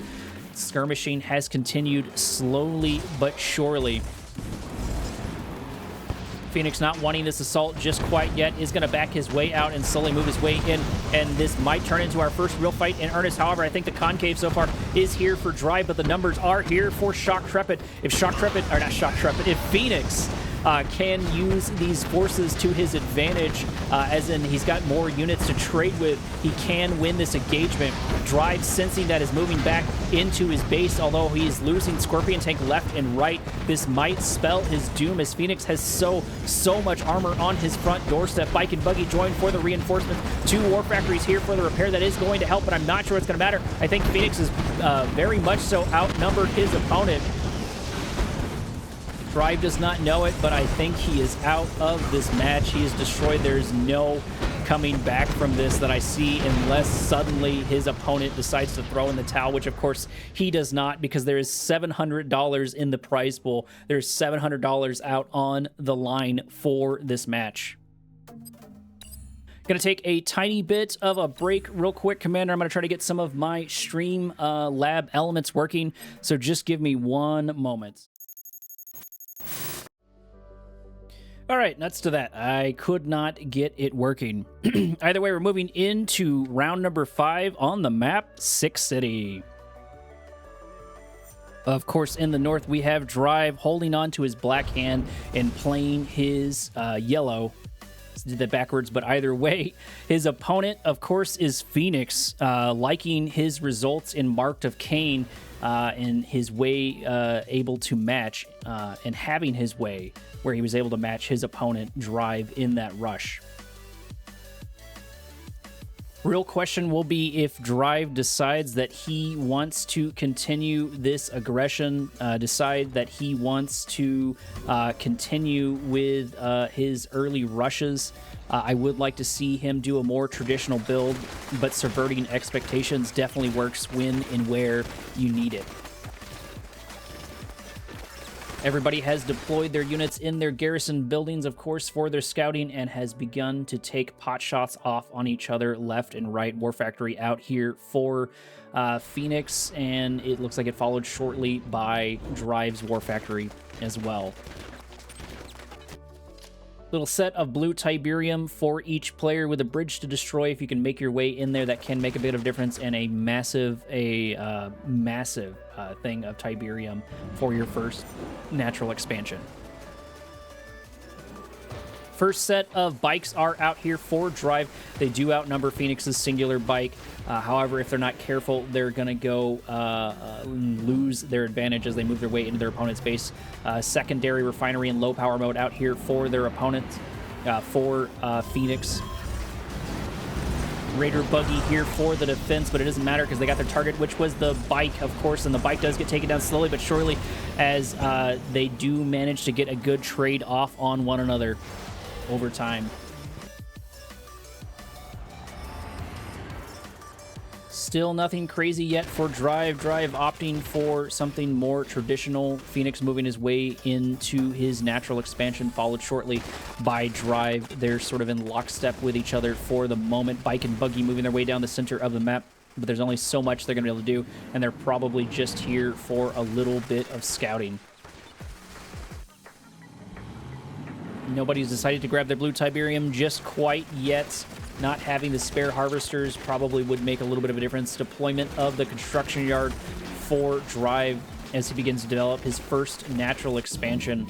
Skirmishing has continued slowly but surely. Phoenix not wanting this assault just quite yet is going to back his way out and slowly move his way in, and this might turn into our first real fight in earnest. However, I think the concave so far is here for Drive, but the numbers are here for Shock Trepid. If Phoenix can use these forces to his advantage, as in he's got more units to trade with, he can win this engagement. Drive, sensing that, is moving back into his base, although he's losing Scorpion tank left and right. This might spell his doom, as Phoenix has so much armor on his front doorstep. Bike and buggy join for the reinforcements. 2 war factories here for the repair. That is going to help, but I'm not sure it's going to matter. I think Phoenix is very much so outnumbered his opponent. Drive does not know it, but I think he is out of this match. He is destroyed. There's no coming back from this that I see, unless suddenly his opponent decides to throw in the towel, which of course he does not, because there is $700 in the prize pool. There's $700 out on the line for this match. Going to take a tiny bit of a break real quick, Commander. I'm going to try to get some of my stream lab elements working, so just give me one moment. All right, nuts to that. I could not get it working. Either way, we're moving into round number 5 on the map, Six City. Of course, in the north, we have Drive holding on to his black hand and playing his yellow. Did that backwards, but either way, his opponent, of course, is Phoenix, liking his results in Marked of Kane, and his way able to match, and having his way where he was able to match his opponent Drive in that rush. Real question will be if Drive decides that he wants to continue this aggression, decide that he wants to continue with his early rushes. I would like to see him do a more traditional build, but subverting expectations definitely works when and where you need it. Everybody has deployed their units in their garrison buildings, of course, for their scouting, and has begun to take pot shots off on each other left and right. War Factory out here for Phoenix, and it looks like it followed shortly by Drive's War Factory as well. Little set of blue Tiberium for each player with a bridge to destroy. If you can make your way in there, that can make a bit of difference, and a massive thing of Tiberium for your first natural expansion. First set of bikes are out here for Drive. They do outnumber Phoenix's singular bike. However, if they're not careful, they're going to go lose their advantage as they move their way into their opponent's base. Secondary refinery and low power mode out here for their opponent, for Phoenix. Raider buggy here for the defense, but it doesn't matter because they got their target, which was the bike, of course, and the bike does get taken down slowly but surely as they do manage to get a good trade off on one another over time. Still nothing crazy yet for Drive. Drive opting for something more traditional. Phoenix moving his way into his natural expansion, followed shortly by Drive. They're sort of in lockstep with each other for the moment. Bike and Buggy moving their way down the center of the map, but there's only so much they're going to be able to do, and they're probably just here for a little bit of scouting. Nobody's decided to grab their blue Tiberium just quite yet. Not having the spare harvesters probably would make a little bit of a difference. Deployment of the construction yard for Drive as he begins to develop his first natural expansion.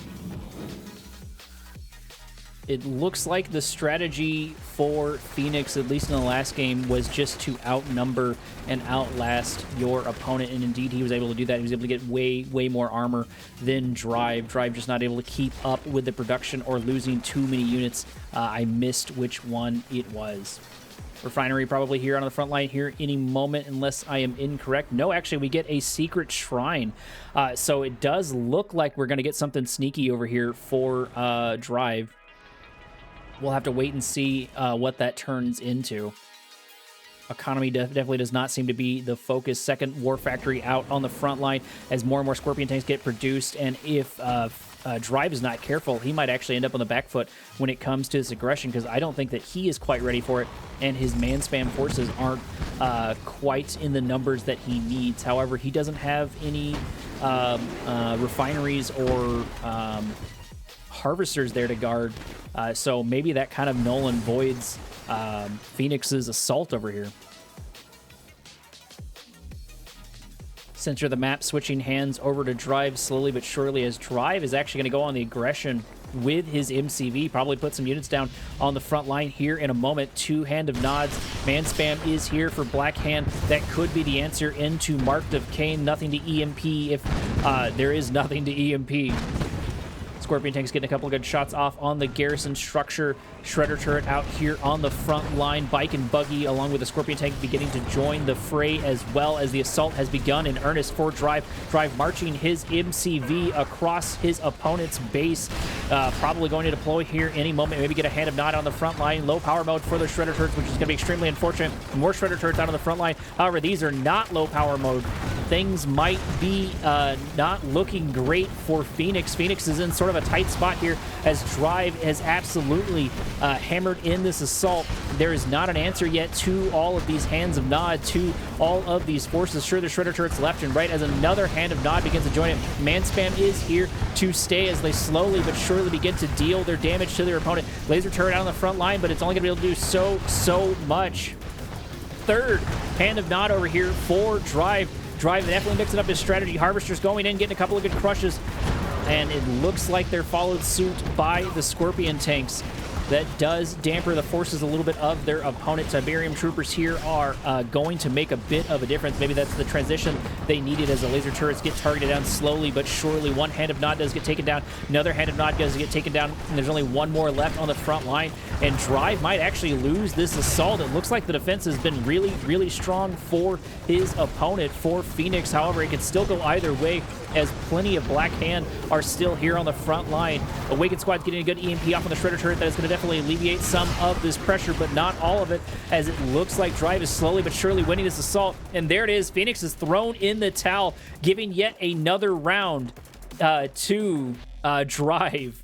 It looks like the strategy for Phoenix, at least in the last game, was just to outnumber and outlast your opponent, and indeed he was able to do that. He was able to get way more armor than Drive. Drive just not able to keep up with the production or losing too many units. I missed which one it was. Refinery probably here on the front line here any moment, unless I am incorrect. No, actually, we get a secret shrine. So it does look like we're going to get something sneaky over here for Drive. We'll have to wait and see what that turns into. Economy definitely does not seem to be the focus. Second War Factory out on the front line as more and more Scorpion tanks get produced. And if Drive is not careful, he might actually end up on the back foot when it comes to this aggression, because I don't think that he is quite ready for it, and his man spam forces aren't quite in the numbers that he needs. However, he doesn't have any refineries or harvesters there to guard, so maybe that kind of null and voids Phoenix's assault over here. Center of the map switching hands over to Drive slowly but surely, as Drive is actually going to go on the aggression with his MCV, probably put some units down on the front line here in a moment. Two Hand of Nods. Man spam is here for Black Hand. That could be the answer into Marked of Kane. Nothing to EMP if there is nothing to EMP. Scorpion tanks getting a couple of good shots off on the garrison structure. Shredder turret out here on the front line. Bike and Buggy along with the Scorpion tank beginning to join the fray, as well as the assault has begun in earnest for Drive. Drive marching his MCV across his opponent's base. Probably going to deploy here any moment. Maybe get a Hand of Nod on the front line. Low power mode for the Shredder turrets, which is going to be extremely unfortunate. More Shredder turrets out on the front line. However, these are not low power mode. Things might be not looking great for Phoenix. Phoenix is in sort of a tight spot here as Drive has absolutely hammered in this assault. There is not an answer yet to all of these Hands of Nod, to all of these forces. Sure, there's Shredder turrets left and right as another Hand of Nod begins to join it. Man spam is here to stay as they slowly but surely begin to deal their damage to their opponent. Laser turret out on the front line, but it's only going to be able to do so much. Third Hand of Nod over here for Drive. Drive definitely mixing up his strategy. Harvesters going in, getting a couple of good crushes. And it looks like they're followed suit by the Scorpion tanks. That does damper the forces a little bit of their opponent. Tiberium troopers here are going to make a bit of a difference. Maybe that's the transition they needed as the laser turrets get targeted down slowly but surely. One Hand of Nod does get taken down. Another Hand of Nod does get taken down. And there's only one more left on the front line. And Drive might actually lose this assault. It looks like the defense has been really strong for his opponent, for Phoenix. However, it could still go either way, as plenty of Black Hand are still here on the front line. Awakened Squad's getting a good EMP off on the Shredder turret. That is going to definitely alleviate some of this pressure, but not all of it, as it looks like Drive is slowly but surely winning this assault. And there it is. Phoenix is thrown in the towel, giving yet another round to Drive.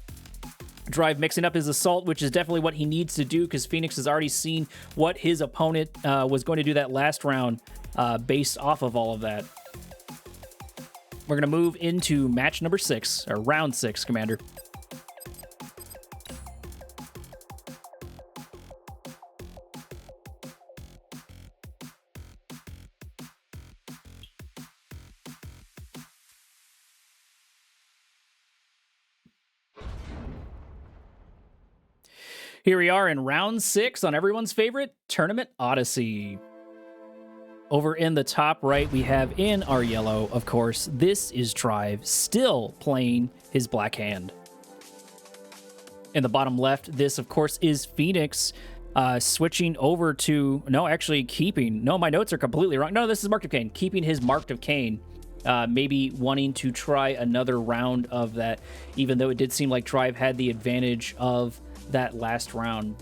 Drive mixing up his assault, which is definitely what he needs to do, because Phoenix has already seen what his opponent was going to do that last round based off of all of that. We're going to move into match number 6, or round 6, Commander. Here we are in round 6 on everyone's favorite Tournament Odyssey. Over in the top right, we have in our yellow, of course, this is Drive, still playing his black hand. In the bottom left, this, of course, is Phoenix switching over to, no, actually keeping, no, my notes are completely wrong. No, this is Marked of Kane, keeping his Marked of Kane. Maybe wanting to try another round of that, even though it did seem like Drive had the advantage of that last round.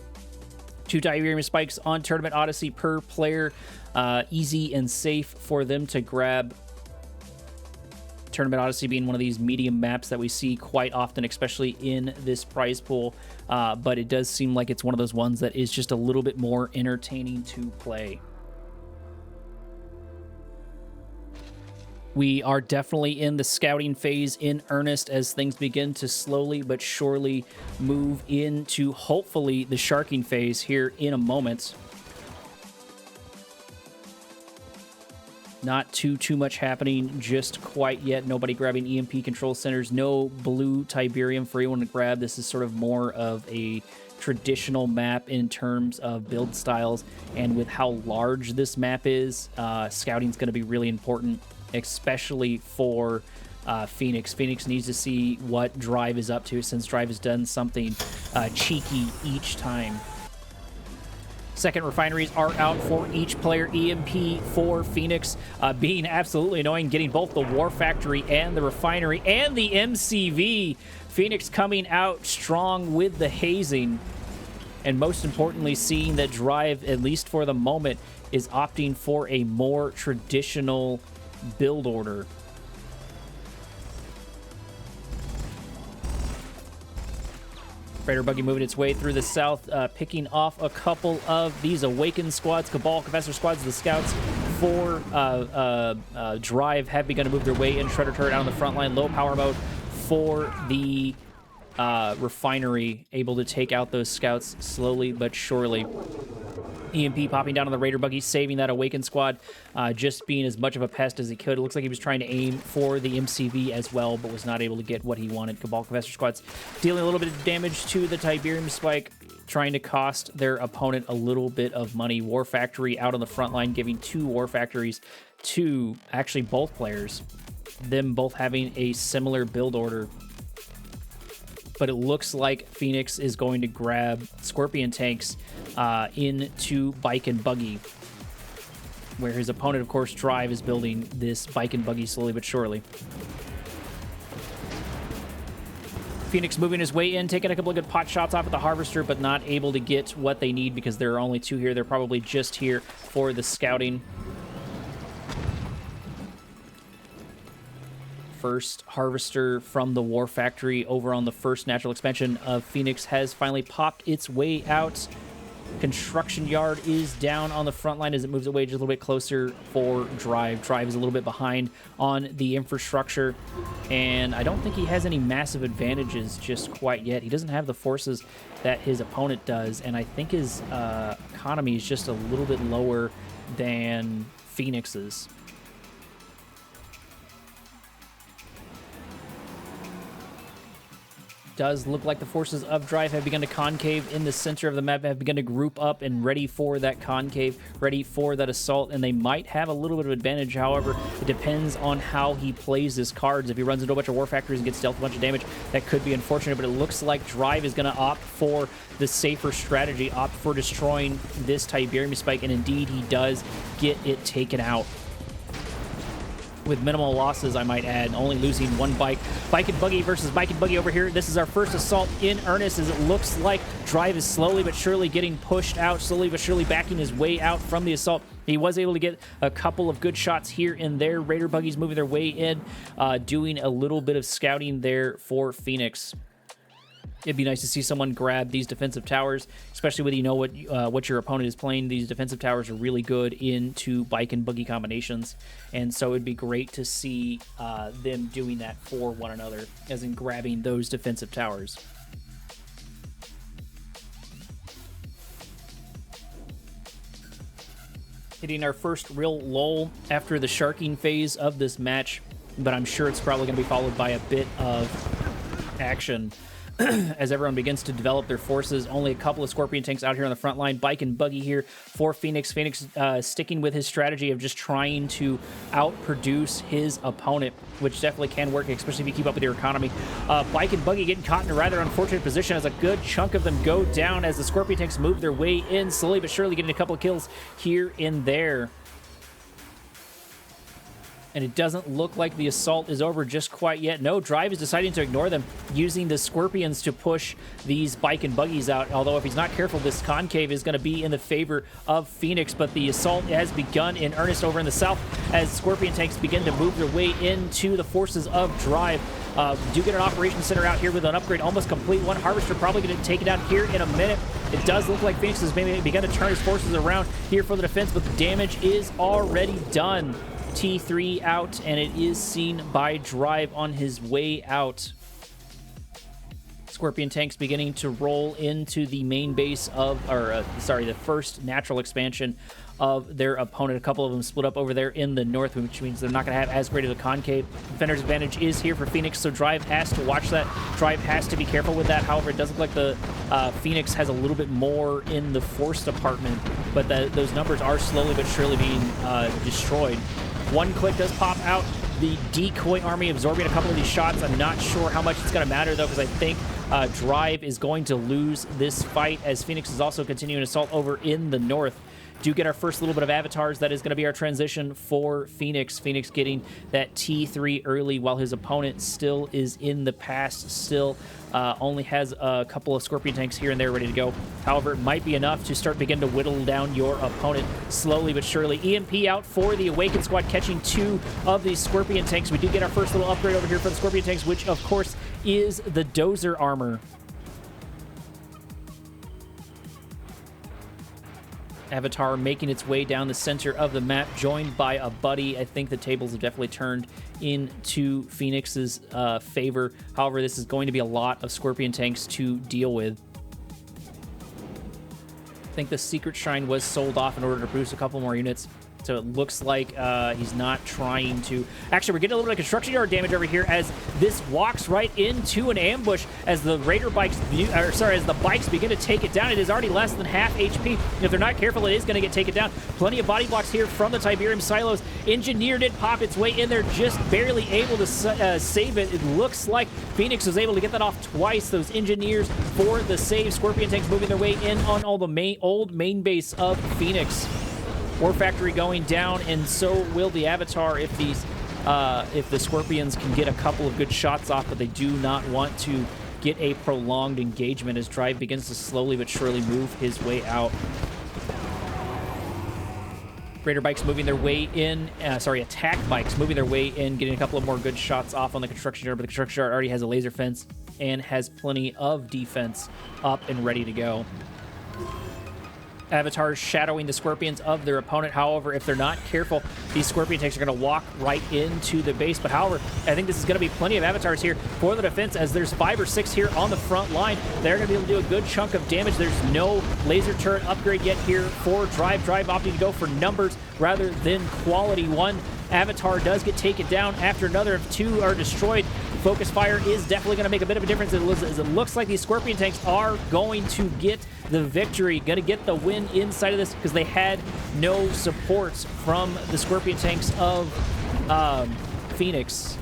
2 Tiberium spikes on Tournament Odyssey per player. Easy and safe for them to grab. Tournament Odyssey being one of these medium maps that we see quite often, especially in this prize pool. But it does seem like it's one of those ones that is just a little bit more entertaining to play. We are definitely in the scouting phase in earnest as things begin to slowly but surely move into, hopefully, the sharking phase here in a moment. Not too much happening just quite yet. Nobody grabbing EMP control centers. No blue Tiberium for anyone to grab. This is sort of more of a traditional map in terms of build styles. And with how large this map is, scouting is going to be really important, especially for Phoenix. Phoenix needs to see what Drive is up to, since Drive has done something cheeky each time. Second refineries are out for each player. EMP for Phoenix being absolutely annoying, getting both the War Factory and the refinery and the MCV. Phoenix coming out strong with the hazing. And most importantly, seeing that Drive, at least for the moment, is opting for a more traditional build order. Raider Buggy moving its way through the south, picking off a couple of these Awakened squads. Cabal, Confessor squads, the scouts for Drive have begun to move their way in. Shredder turret out on the front line. Low power mode for the refinery, able to take out those scouts slowly but surely. EMP popping down on the Raider Buggy, saving that Awakened squad, just being as much of a pest as he could. It looks like he was trying to aim for the MCV as well, but was not able to get what he wanted. Cabal Confessor squads dealing a little bit of damage to the Tiberium spike, trying to cost their opponent a little bit of money. War Factory out on the front line, giving 2 War Factories to actually both players, them both having a similar build order. But it looks like Phoenix is going to grab Scorpion tanks into Bike and Buggy, where his opponent, of course, Drive, is building this Bike and Buggy slowly but surely. Phoenix moving his way in, taking a couple of good pot shots off at the Harvester, but not able to get what they need because there are only 2 here. They're probably just here for the scouting. First Harvester from the War Factory over on the first natural expansion of Phoenix has finally popped its way out. Construction yard is down on the front line as it moves away just a little bit closer for Drive. Drive is a little bit behind on the infrastructure, and I don't think he has any massive advantages just quite yet. He doesn't have the forces that his opponent does, and I think his economy is just a little bit lower than Phoenix's. Does look like the forces of Drive have begun to concave in the center of the map, have begun to group up and ready for that concave, ready for that assault, and they might have a little bit of advantage. However, it depends on how he plays his cards. If he runs into a bunch of War Factories and gets dealt a bunch of damage, that could be unfortunate, but it looks like Drive is going to opt for the safer strategy, opt for destroying this Tiberium spike, and indeed he does get it taken out. With minimal losses, I might add, only losing 1 bike. Bike and Buggy versus Bike and Buggy over here. This is our first assault in earnest, as it looks like Drive is slowly but surely getting pushed out, slowly but surely backing his way out from the assault. He was able to get a couple of good shots here and there. Raider Buggies moving their way in, doing a little bit of scouting there for Phoenix. It'd be nice to see someone grab these defensive towers, especially when you know what your opponent is playing. These defensive towers are really good into Bike and Buggy combinations, and so it'd be great to see them doing that for one another, as in grabbing those defensive towers. Hitting our first real lull after the sharking phase of this match, but I'm sure it's probably going to be followed by a bit of action. as everyone begins to develop their forces. Only a couple of Scorpion tanks out here on the front line. Bike and buggy here for Phoenix. Phoenix sticking with his strategy of just trying to outproduce his opponent, which definitely can work, especially if you keep up with your economy. Bike and buggy getting caught in a rather unfortunate position as a good chunk of them go down as the Scorpion tanks move their way in, slowly but surely getting a couple of kills here and there. And it doesn't look like the assault is over just quite yet. No, Drive is deciding to ignore them, using the Scorpions to push these bike and buggies out. Although if he's not careful, this concave is going to be in the favor of Phoenix. But the assault has begun in earnest over in the south as Scorpion tanks begin to move their way into the forces of Drive. Do get an operations center out here with an upgrade almost complete. One Harvester probably going to take it out here in a minute. It does look like Phoenix has maybe begun to turn his forces around here for the defense, but the damage is already done. T3 out, and it is seen by Drive on his way out. Scorpion tanks beginning to roll into the main base of, the first natural expansion of their opponent. A couple of them split up over there in the north, which means they're not going to have as great of a concave. Defender's advantage is here for Phoenix, so Drive has to watch that. Drive has to be careful with that. However, it does look like the Phoenix has a little bit more in the force department, but those numbers are slowly but surely being destroyed. One click does pop out. The decoy army absorbing a couple of these shots. I'm not sure how much it's going to matter, though, because I think Drive is going to lose this fight as Phoenix is also continuing assault over in the north. Do get our first little bit of avatars. That is going to be our transition for Phoenix. Phoenix getting that T3 early while his opponent still is in the past, still only has a couple of Scorpion tanks here and there ready to go. However, it might be enough to start begin to whittle down your opponent slowly but surely. EMP out for the Awakened squad, catching 2 of these Scorpion tanks. We do get our first little upgrade over here for the Scorpion tanks, which of course is the Dozer armor. Avatar making its way down the center of the map, joined by a buddy. I think the tables have definitely turned into Phoenix's favor. However, this is going to be a lot of Scorpion tanks to deal with. I think the Secret Shrine was sold off in order to produce a couple more units. So it looks like he's not trying to... Actually, we're getting a little bit of construction yard damage over here as this walks right into an ambush as the Raider bikes... as the bikes begin to take it down. It is already less than half HP. If they're not careful, it is going to get taken down. Plenty of body blocks here from the Tiberium silos. Engineer did pop its way in there, just barely able to save it. It looks like Phoenix was able to get that off twice. Those Engineers for the save. Scorpion tanks moving their way in on all the old main base of Phoenix. War Factory going down, and so will the Avatar if the Scorpions can get a couple of good shots off, but they do not want to get a prolonged engagement as Drive begins to slowly but surely move his way out. Raider bikes moving their way in, attack bikes moving their way in, getting a couple of more good shots off on the construction yard, but the construction yard already has a laser fence and has plenty of defense up and ready to go. Avatars shadowing the Scorpions of their opponent. However, if they're not careful, these Scorpion tanks are going to walk right into the base. But however, I think this is going to be plenty of Avatars here for the defense as there's 5 or 6 here on the front line. They're going to be able to do a good chunk of damage. There's no laser turret upgrade yet here for Drive. Drive opting to go for numbers rather than quality. One Avatar does get taken down after another of 2 are destroyed. Focus fire is definitely going to make a bit of a difference as it looks like these Scorpion tanks are going to get the victory, going to get the win inside of this because they had no supports from the Scorpion tanks of Phoenix.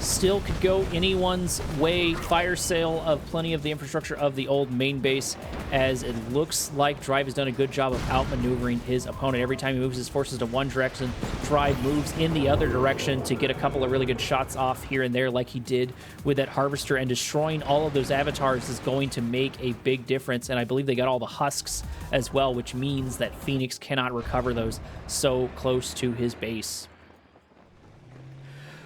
Still could go anyone's way. Fire sale of plenty of the infrastructure of the old main base as it looks like Drive has done a good job of outmaneuvering his opponent. Every time he moves his forces to one direction, Drive moves in the other direction to get a couple of really good shots off here and there like he did with that Harvester, and destroying all of those Avatars is going to make a big difference, and I believe they got all the husks as well, which means that Phoenix cannot recover those so close to his base.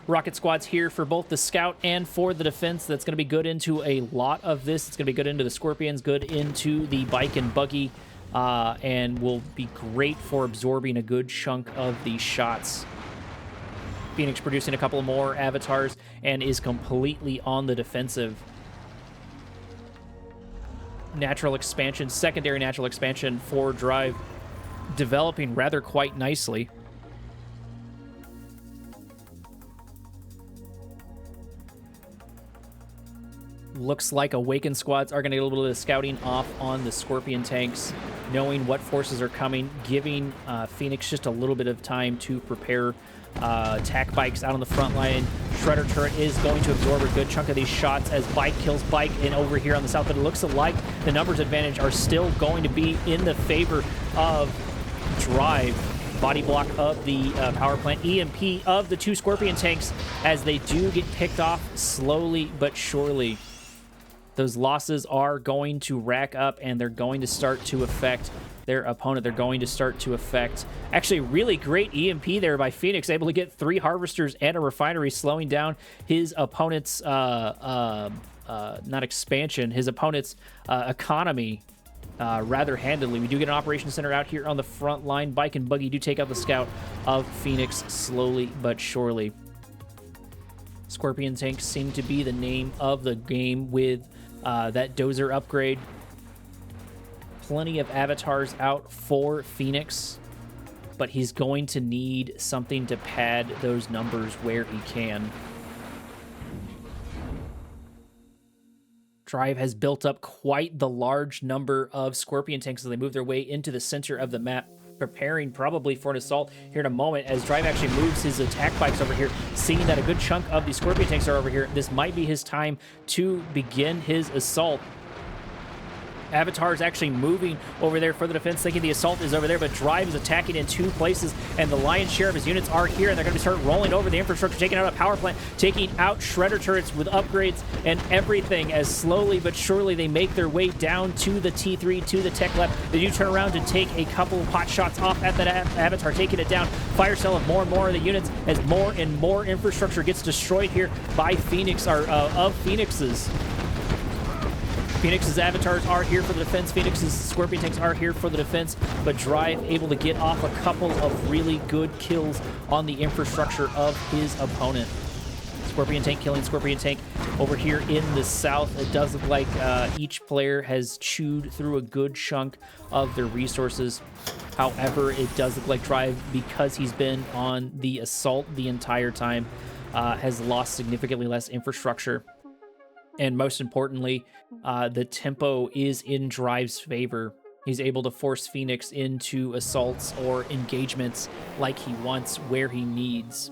Rocket squads here for both the scout and for the defense. That's going to be good into a lot of this. It's going to be good into the Scorpions, good into the bike and buggy, and will be great for absorbing a good chunk of these shots. Phoenix producing a couple more Avatars and is completely on the defensive. Natural expansion, secondary natural expansion for Drive, developing rather quite nicely. looks like Awakened squads are going to get a little bit of scouting off on the Scorpion tanks, knowing what forces are coming, giving Phoenix just a little bit of time to prepare. Attack bikes out on the front line. Shredder turret is going to absorb a good chunk of these shots as bike kills bike and over here on the south, but it looks like the numbers advantage are still going to be in the favor of Drive. Body block of the power plant, EMP of the 2 Scorpion tanks as they do get picked off slowly but surely. Those losses are going to rack up and they're going to start to affect their opponent. They're going to start to affect... Actually, really great EMP there by Phoenix, able to get 3 harvesters and a refinery, slowing down his opponent's, not expansion, his opponent's economy rather handily. We do get an operation center out here on the front line. Bike and Buggy do take out the scout of Phoenix slowly but surely. Scorpion tanks seem to be the name of the game with that dozer upgrade. Plenty of avatars out for Phoenix, but he's going to need something to pad those numbers where he can. Drive has built up quite the large number of Scorpion tanks as they move their way into the center of the map, preparing probably for an assault here in a moment as Drive actually moves his attack bikes over here, seeing that a good chunk of the Scorpion tanks are over here. This might be his time to begin his assault. Avatar is actually moving over there for the defense, thinking the assault is over there, but Drive is attacking in 2 places, and the lion's share of his units are here, and they're going to start rolling over the infrastructure, taking out a power plant, taking out Shredder turrets with upgrades and everything, as slowly but surely they make their way down to the T3, to the tech lab. They do turn around to take a couple of pot shots off at that Avatar, taking it down. Fire cell of more and more of the units as more and more infrastructure gets destroyed here by Phoenix, or of Phoenix's. Phoenix's avatars are here for the defense. Phoenix's Scorpion tanks are here for the defense, but Drive able to get off a couple of really good kills on the infrastructure of his opponent. Scorpion tank killing Scorpion tank over here in the south. It does look like each player has chewed through a good chunk of their resources. However, it does look like Drive, because he's been on the assault the entire time, has lost significantly less infrastructure. And most importantly, the tempo is in Drive's favor. He's able to force Phoenix into assaults or engagements like he wants, where he needs.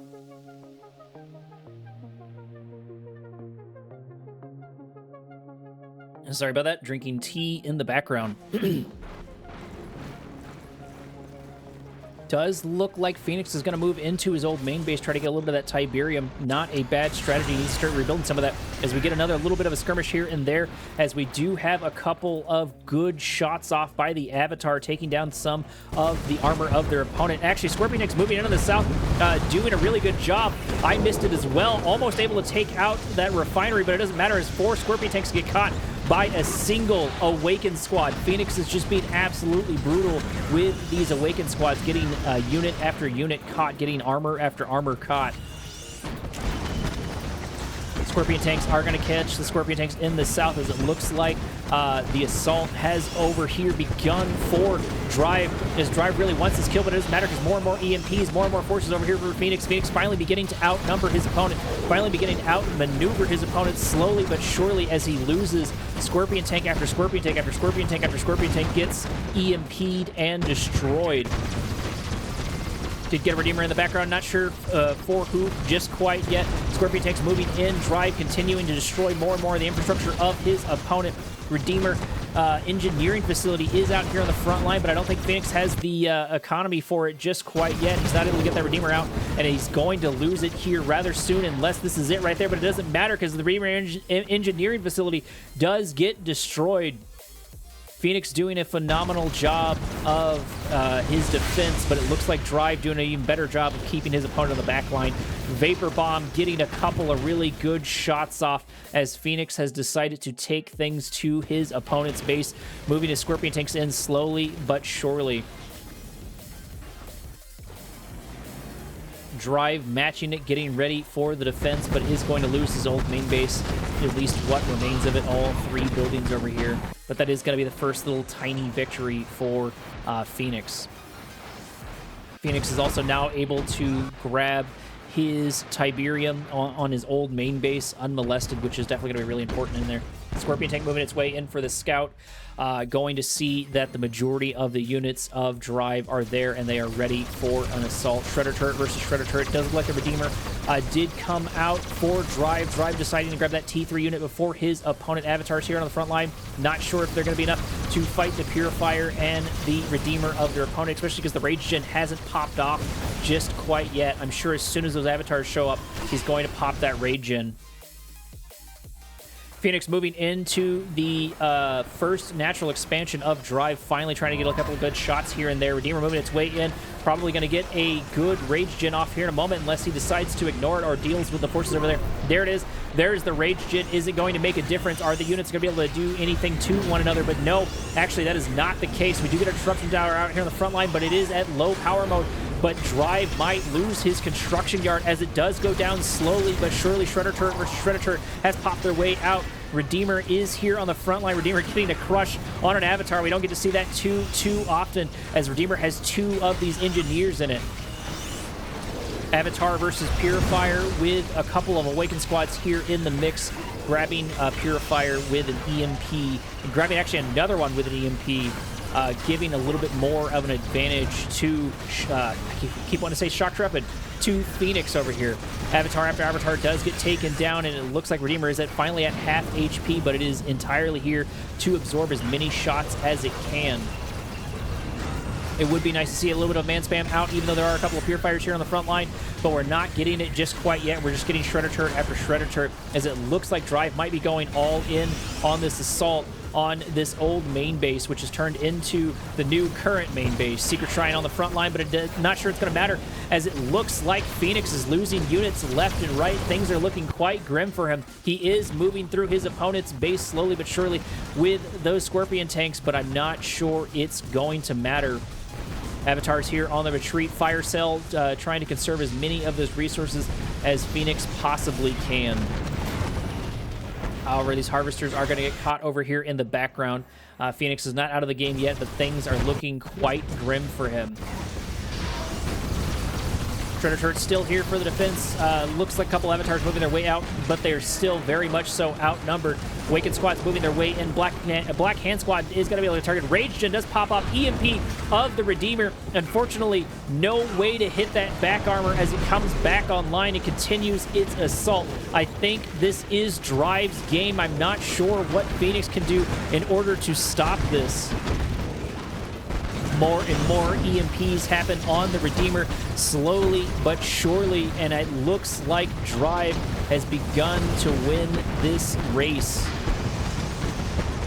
Sorry about that. Drinking tea in the background. Does look like Phoenix is going to move into his old main base, try to get a little bit of that Tiberium. Not a bad strategy. He needs to start rebuilding some of that as we get another little bit of a skirmish here and there, as we do have a couple of good shots off by the Avatar, taking down some of the armor of their opponent. Actually, Scorpion tanks moving into the south, doing a really good job. I missed it as well. Almost able to take out that refinery, but it doesn't matter as 4 Scorpion tanks get caught by a single Awakened squad. Phoenix is just being absolutely brutal with these Awakened squads, getting unit after unit caught, getting armor after armor caught. Scorpion tanks are going to catch the Scorpion tanks in the south, as it looks like the assault has over here begun for Drive, as Drive really wants this kill, but it doesn't matter because more and more EMPs, more and more forces over here for Phoenix. Phoenix finally beginning to outnumber his opponent, finally beginning to outmaneuver his opponent slowly but surely, as he loses Scorpion tank after Scorpion tank after Scorpion tank after Scorpion tank gets EMP'd and destroyed. Did get a Redeemer in the background, not sure for who just quite yet. Scorpion tanks moving in, Drive continuing to destroy more and more of the infrastructure of his opponent. Redeemer engineering facility is out here on the front line, but I don't think Phoenix has the economy for it just quite yet. He's not able to get that Redeemer out, and he's going to lose it here rather soon, unless this is it right there, but it doesn't matter because the Redeemer engineering facility does get destroyed. Phoenix doing a phenomenal job of his defense, but it looks like Drive doing an even better job of keeping his opponent on the back line. Vapor Bomb getting a couple of really good shots off, as Phoenix has decided to take things to his opponent's base, moving his Scorpion tanks in slowly but surely. Drive matching it, getting ready for the defense, but is going to lose his old main base, at least what remains of it, all 3 buildings over here. But that is going to be the first little tiny victory for Phoenix. Phoenix is also now able to grab his Tiberium on his old main base unmolested, which is definitely going to be really important in there. Scorpion tank moving its way in for the scout, going to see that the majority of the units of Drive are there and they are ready for an assault. Shredder turret versus Shredder turret. Does look like the Redeemer did come out for Drive. Drive deciding to grab that T3 unit before his opponent. Avatars here on the front line. Not sure if they're going to be enough to fight the Purifier and the Redeemer of their opponent, especially because the Rage Gen hasn't popped off just quite yet. I'm sure as soon as those Avatars show up, he's going to pop that Rage Gen. Phoenix moving into the first natural expansion of Drive, finally trying to get a couple of good shots here and there. Redeemer moving its way in, probably going to get a good Rage Gen off here in a moment unless he decides to ignore it or deals with the forces over there. There it is. There's the Rage Gen. Is it going to make a difference? Are the units going to be able to do anything to one another? But no, actually that is not the case. We do get a Disruption Tower out here on the front line, but it is at low power mode. But Drive might lose his construction yard as it does go down slowly but surely. Shredder turret versus Shredder turret has popped their way out. Redeemer is here on the front line. Redeemer getting a crush on an Avatar. We don't get to see that too often as Redeemer has two of these engineers in it. Avatar versus Purifier with a couple of Awakened squads here in the mix. Grabbing Purifier with an EMP. And grabbing actually another one with an EMP. Giving a little bit more of an advantage to, I keep wanting to say Shock Trepid, to Phoenix over here. Avatar after Avatar does get taken down, and it looks like Redeemer is finally at half HP, but it is entirely here to absorb as many shots as it can. It would be nice to see a little bit of man spam out, even though there are a couple of Purifiers here on the front line, but we're not getting it just quite yet. We're just getting Shredder turret after Shredder turret, as it looks like Drive might be going all in on this assault on this old main base, which has turned into the new current main base. Secret Shrine on the front line, but not sure it's going to matter, as it looks like Phoenix is losing units left and right. Things are looking quite grim for him. He is moving through his opponent's base slowly but surely with those Scorpion tanks, but I'm not sure it's going to matter. Avatars here on the retreat. Fire Cell trying to conserve as many of those resources as Phoenix possibly can. However, these Harvesters are going to get caught over here in the background. Phoenix is not out of the game yet, but things are looking quite grim for him. Shredder turret still here for the defense. Looks like a couple Avatars moving their way out, but they're still very much so outnumbered. Awakened squad's moving their way in. Black Hand squad is going to be able to target. Rage Gen does pop off EMP of the Redeemer. Unfortunately, no way to hit that back armor as it comes back online and continues its assault. I think this is Drive's game. I'm not sure what Phoenix can do in order to stop this. More and more EMPs happen on the Redeemer slowly but surely, and it looks like Drive has begun to win this race.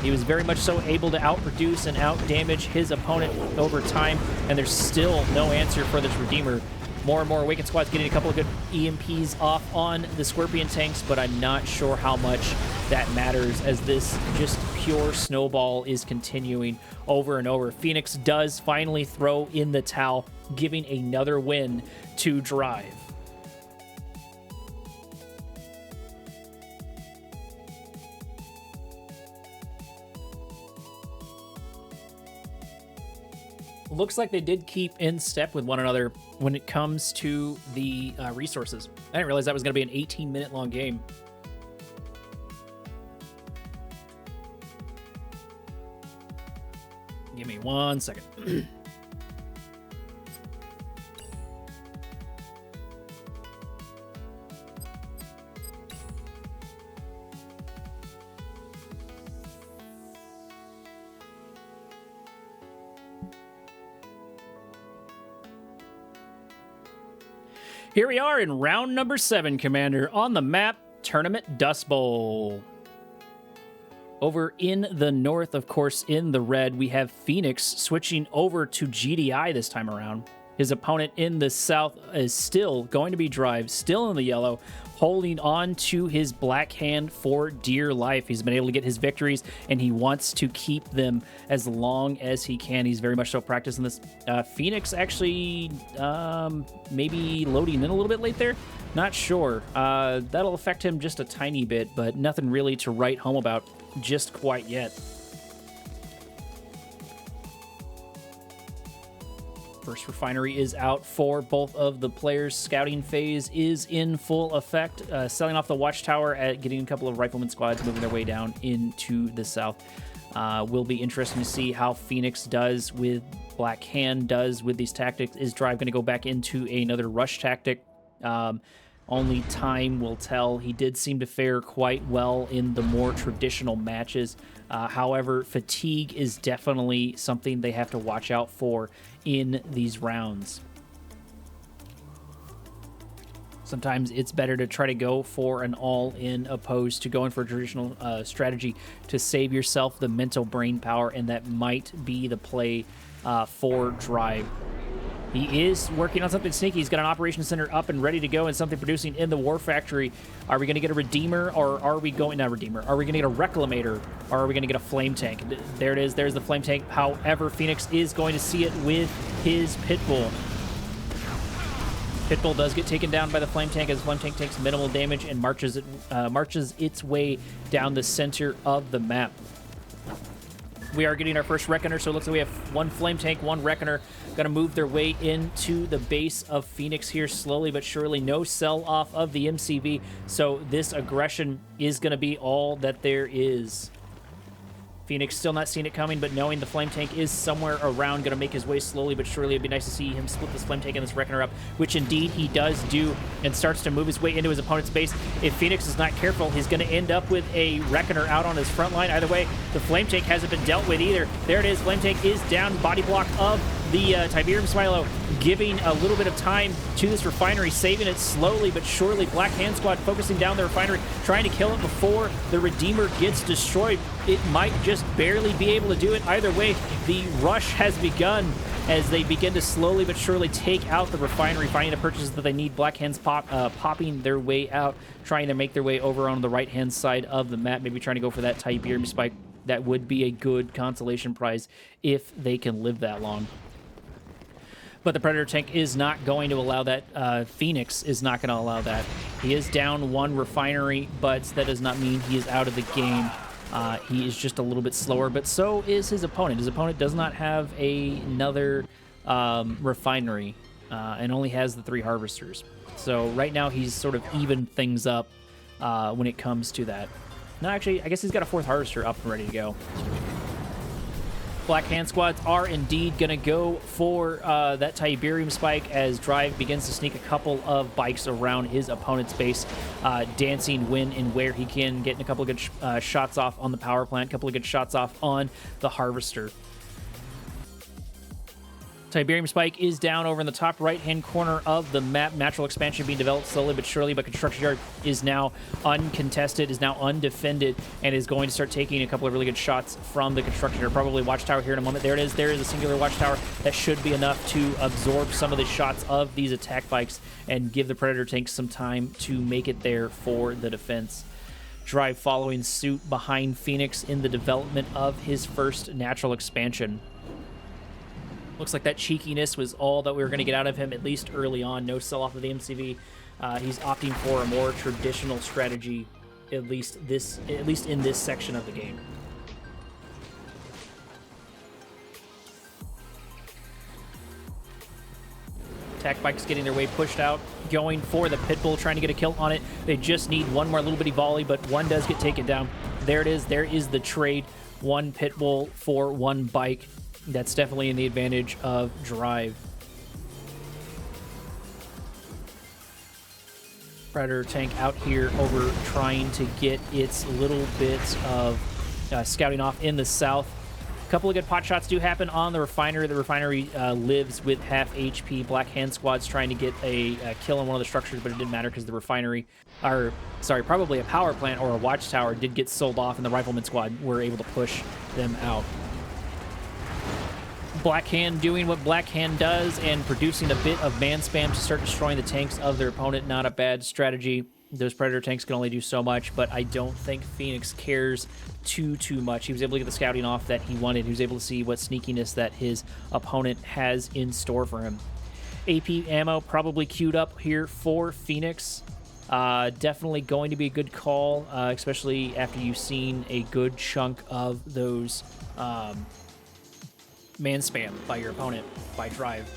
He was very much so able to outproduce and outdamage his opponent over time, and there's still no answer for this Redeemer. More and more Awakened squads getting a couple of good EMPs off on the Scorpion tanks, but I'm not sure how much that matters as this just pure snowball is continuing over and over. Phoenix does finally throw in the towel, giving another win to Drive. Looks like they did keep in step with one another when it comes to the resources. I didn't realize that was going to be an 18-minute long game. Give me 1 second. Here we are in round number 7, Commander. On the map, Tournament Dust Bowl. Over in the north, of course, in the red, we have Phoenix switching over to GDI this time around. His opponent in the south is still going to be Drive, still in the yellow, holding on to his black hand for dear life. He's been able to get his victories, and he wants to keep them as long as he can. He's very much so practicing this. Phoenix actually maybe loading in a little bit late there. Not sure. That'll affect him just a tiny bit, but nothing really to write home about just quite yet. First refinery is out for both of the players. Scouting phase is in full effect. Selling off the watchtower, getting a couple of rifleman squads moving their way down into the south. Will be interesting to see how Phoenix does with Black Hand, does with these tactics. Is Drive going to go back into another rush tactic? Only time will tell. He did seem to fare quite well in the more traditional matches. However, fatigue is definitely something they have to watch out for in these rounds. Sometimes it's better to try to go for an all-in opposed to going for a traditional strategy to save yourself the mental brain power, and that might be the play for Drive. He is working on something sneaky. He's got an operations center up and ready to go and something producing in the War Factory. Are we going to get a Redeemer, or are we going... Not Redeemer. Are we going to get a Reclamator, or are we going to get a Flame Tank? There it is. There's the Flame Tank. However, Phoenix is going to see it with his Pitbull. Pitbull does get taken down by the Flame Tank as the Flame Tank takes minimal damage and marches its way down the center of the map. We are getting our first Reckoner, so it looks like we have one Flame Tank, one Reckoner. Going to move their way into the base of Phoenix here slowly but surely. No sell-off of the MCV, so this aggression is going to be all that there is. Phoenix still not seeing it coming, but knowing the Flame Tank is somewhere around, going to make his way slowly but surely. It'd be nice to see him split this Flame Tank and this Reckoner up, which indeed he does do, and starts to move his way into his opponent's base. If Phoenix is not careful, he's going to end up with a Reckoner out on his front line. Either way, the Flame Tank hasn't been dealt with either. There it is. Flame Tank is down. Body block of the Tiberium Smilo, giving a little bit of time to this refinery, saving it slowly but surely. Black Hand Squad focusing down the refinery, trying to kill it before the Redeemer gets destroyed. It might just barely be able to do it. Either way, the rush has begun as they begin to slowly but surely take out the refinery, finding the purchases that they need. Black Hands popping their way out, trying to make their way over on the right-hand side of the map, maybe trying to go for that Tiberium spike. That would be a good consolation prize if they can live that long. But the Predator tank is not going to allow that. Phoenix is not going to allow that. He is down one refinery, but that does not mean he is out of the game. He is just a little bit slower, but so is his opponent. His opponent does not have another refinery and only has the 3 harvesters. So right now he's sort of evened things up when it comes to that. No, actually, I guess he's got a 4th harvester up and ready to go. Black Hand Squads are indeed going to go for that Tiberium spike as Drive begins to sneak a couple of bikes around his opponent's base, dancing when and where he can, getting a couple of good shots off on the power plant, a couple of good shots off on the harvester. Tiberium spike is down over in the top right-hand corner of the map. Natural expansion being developed slowly but surely, but construction yard is now uncontested, is now undefended, and is going to start taking a couple of really good shots from the construction yard. Probably watchtower here in a moment. There it is. There is a singular watchtower. That should be enough to absorb some of the shots of these attack bikes and give the Predator tanks some time to make it there for the defense. Drive following suit behind Phoenix in the development of his first natural expansion. Looks like that cheekiness was all that we were going to get out of him, at least early on. No sell-off of the MCV. He's opting for a more traditional strategy, at least in this section of the game. Attack bikes getting their way pushed out, going for the Pitbull, trying to get a kill on it. They just need one more little bitty volley, but one does get taken down. There it is. There is the trade. 1 Pitbull for 1 bike. That's definitely in the advantage of Drive. Predator tank out here over trying to get its little bits of scouting off in the south. A couple of good pot shots do happen on the refinery. The refinery lives with half HP. Black Hand Squad's trying to get a kill on one of the structures, but it didn't matter because the refinery, or sorry, probably a power plant or a watchtower did get sold off, and the Rifleman Squad were able to push them out. Black Hand doing what Black Hand does and producing a bit of man spam to start destroying the tanks of their opponent. Not a bad strategy. Those Predator tanks can only do so much, but I don't think Phoenix cares too much. He was able to get the scouting off that he wanted. He was able to see what sneakiness that his opponent has in store for him. AP ammo probably queued up here for Phoenix. Definitely going to be a good call, especially after you've seen a good chunk of those man spam by your opponent by Drive.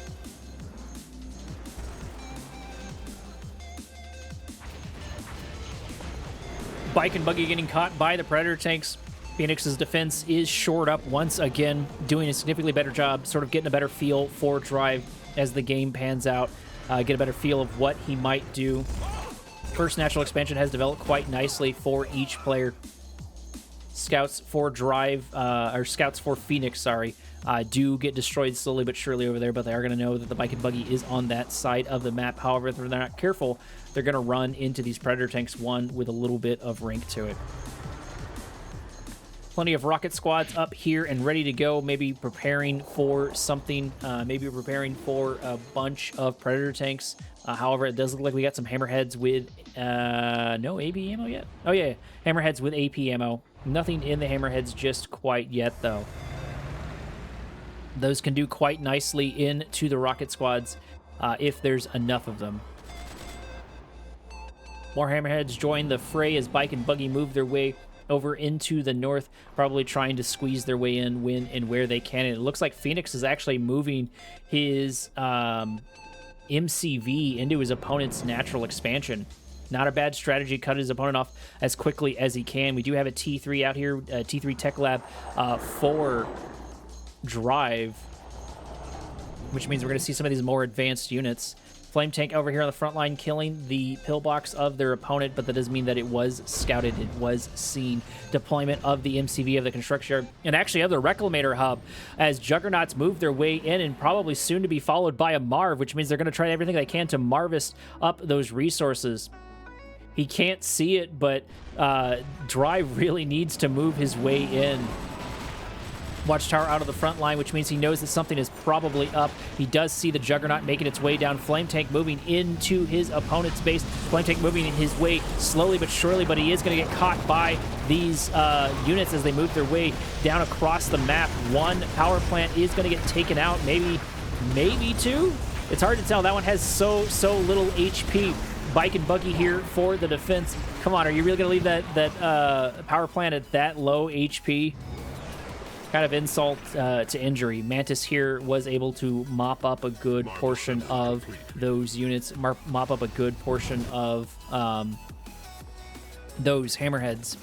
Bike and Buggy getting caught by the Predator tanks. Phoenix's defense is shored up once again, doing a significantly better job, sort of getting a better feel for Drive as the game pans out, get a better feel of what he might do. First natural expansion has developed quite nicely for each player. Scouts for Drive, or Scouts for Phoenix, sorry, do get destroyed slowly but surely over there, but they are going to know that the Bike and Buggy is on that side of the map. However, if they're not careful, they're going to run into these Predator tanks, one with a little bit of rank to it. Plenty of rocket squads up here and ready to go, maybe preparing for something, maybe preparing for a bunch of Predator tanks. However, it does look like we got some hammerheads with, no AP ammo yet? Oh yeah, hammerheads with AP ammo. Nothing in the hammerheads just quite yet, though. Those can do quite nicely into the rocket squads if there's enough of them. More hammerheads join the fray as Bike and Buggy move their way over into the north, probably trying to squeeze their way in when and where they can. And it looks like Phoenix is actually moving his MCV into his opponent's natural expansion. Not a bad strategy, cut his opponent off as quickly as he can. We do have a T3 out here, T3 Tech Lab for Drive, which means we're going to see some of these more advanced units. Flame Tank over here on the front line killing the pillbox of their opponent, but that doesn't mean that it was scouted, it was seen. Deployment of the MCV of the construction yard, and actually of the Reclamator hub, as Juggernauts move their way in and probably soon to be followed by a Marv, which means they're going to try everything they can to Marvest up those resources. He can't see it, but Drive really needs to move his way in. Watchtower out of the front line, which means he knows that something is probably up. He does see the Juggernaut making its way down. Flame Tank moving into his opponent's base. Flame Tank moving his way slowly but surely, but he is going to get caught by these units as they move their way down across the map. One power plant is going to get taken out, maybe two? It's hard to tell. That one has so little HP. Bike and Buggy here for the defense. Come on, are you really going to leave that power plant at that low HP? Kind of insult to injury. Mantis here was able to mop up a good portion of those units, mop up a good portion of those hammerheads.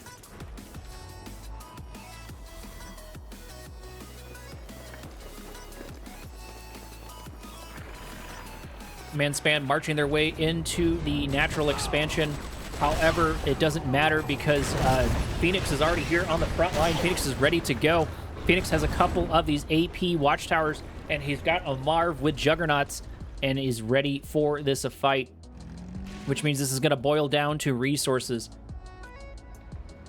Manspan marching their way into the natural expansion. However, it doesn't matter because Phoenix is already here on the front line. Phoenix is ready to go. Phoenix has a couple of these AP watchtowers, and he's got a Marv with Juggernauts and is ready for this fight, which means this is going to boil down to resources.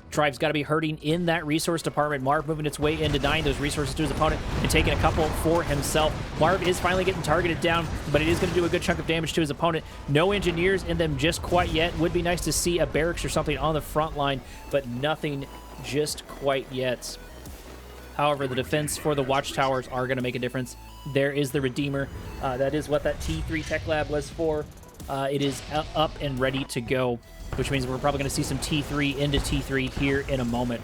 Drive's got to be hurting in that resource department. Marv moving its way in, denying those resources to his opponent and taking a couple for himself. Marv is finally getting targeted down, but it is going to do a good chunk of damage to his opponent. No engineers in them just quite yet. Would be nice to see a barracks or something on the front line, but nothing just quite yet. However, the defense for the watchtowers are going to make a difference. There is the Redeemer. That is what that T3 Tech Lab was for. It is up and ready to go, which means we're probably going to see some T3 into T3 here in a moment.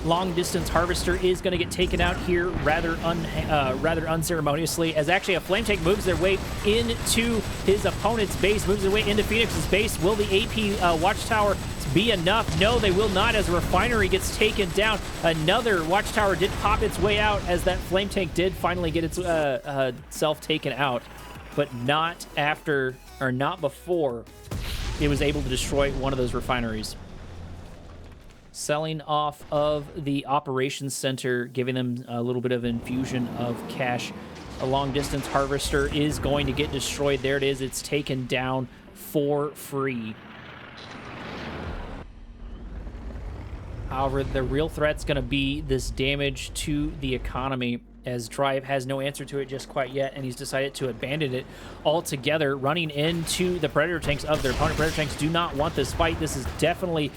Long distance harvester is going to get taken out here rather unceremoniously, as actually a Flame Tank moves their way into his opponent's base, moves their way into Phoenix's base. Will the AP watchtower be enough? No, they will not, as a refinery gets taken down. Another watchtower did pop its way out as that Flame Tank did finally get its self taken out, but not after, or not before it was able to destroy one of those refineries. Selling off of the operations center, giving them a little bit of infusion of cash. A long distance harvester is going to get destroyed. There it is. It's taken down for free. However, the real threat's going to be this damage to the economy, as Drive has no answer to it just quite yet, and he's decided to abandon it altogether, running into the Predator tanks of their opponent. Predator tanks do not want this fight. This is definitely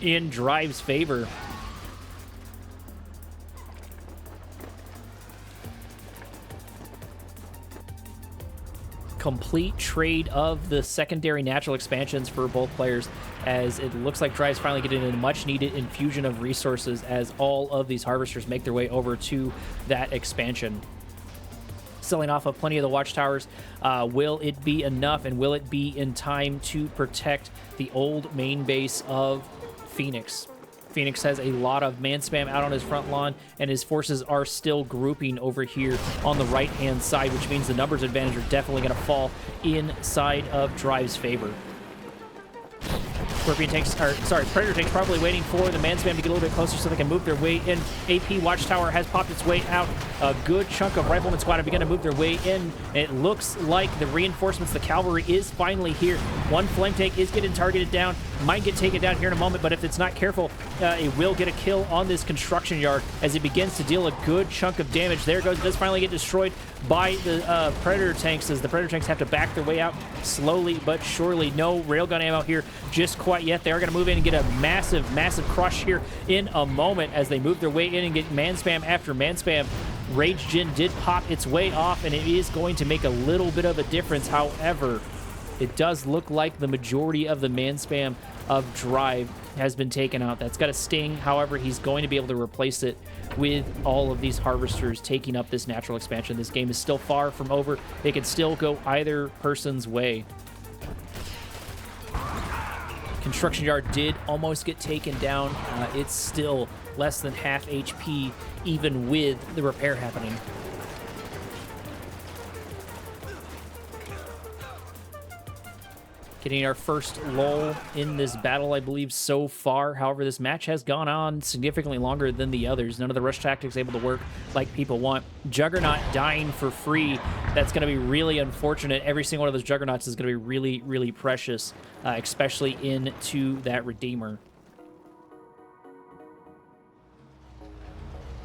in Drive's favor. Complete trade of the secondary natural expansions for both players, as it looks like Drive's finally getting a much needed infusion of resources as all of these harvesters make their way over to that expansion. selling off of plenty of the watchtowers. Will it be enough, and will it be in time to protect the old main base of Phoenix? Phoenix has a lot of man spam out on his front lawn, and his forces are still grouping over here on the right-hand side, which means the numbers advantage are definitely going to fall inside of Drive's favor. Predator tanks probably waiting for the man spam to get a little bit closer so they can move their way in. AP Watchtower has popped its way out. A good chunk of Rifleman Squad are beginning to move their way in. It looks like the reinforcements, the cavalry, is finally here. One flame tank is getting targeted down. Might get taken down here in a moment, but if it's not careful, it will get a kill on this construction yard as it begins to deal a good chunk of damage. There it goes. It does finally get destroyed by the Predator tanks, as the Predator tanks have to back their way out slowly but surely. No railgun ammo here just quite yet. They are going to move in and get a massive crush here in a moment as they move their way in and get man spam after man spam. Rage Gin did pop its way off, and it is going to make a little bit of a difference. However, it does look like the majority of the man spam of Drive has been taken out. That's got a sting. However, he's going to be able to replace it with all of these harvesters taking up this natural expansion. This game is still far from over. It can still go either person's way. Construction yard did almost get taken down. It's still less than half HP, even with the repair happening. Getting our first lull in this battle, I believe, so far. However, this match has gone on significantly longer than the others. None of the rush tactics able to work like people want. Juggernaut dying for free. That's going to be really unfortunate. Every single one of those Juggernauts is going to be really, really precious, especially into that Redeemer.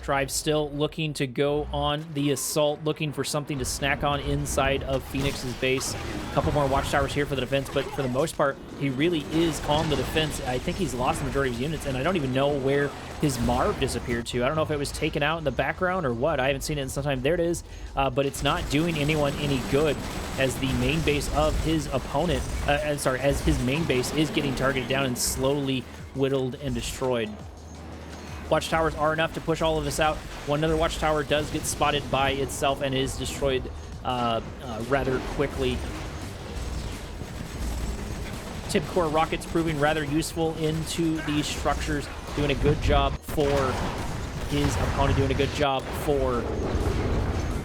Drive still looking to go on the assault, looking for something to snack on inside of Phoenix's base. A couple more watchtowers here for the defense, but for the most part, he really is on the defense. I think he's lost the majority of his units, and I don't even know where his Marv disappeared to. I don't know if it was taken out in the background or what. I haven't seen it in some time. There it is, but it's not doing anyone any good as the main base of his opponent, as his main base is getting targeted down and slowly whittled and destroyed. Watchtowers are enough to push all of this out. One other watchtower does get spotted by itself and is destroyed rather quickly. Tip core rockets proving rather useful into these structures, doing a good job for his opponent, doing a good job for...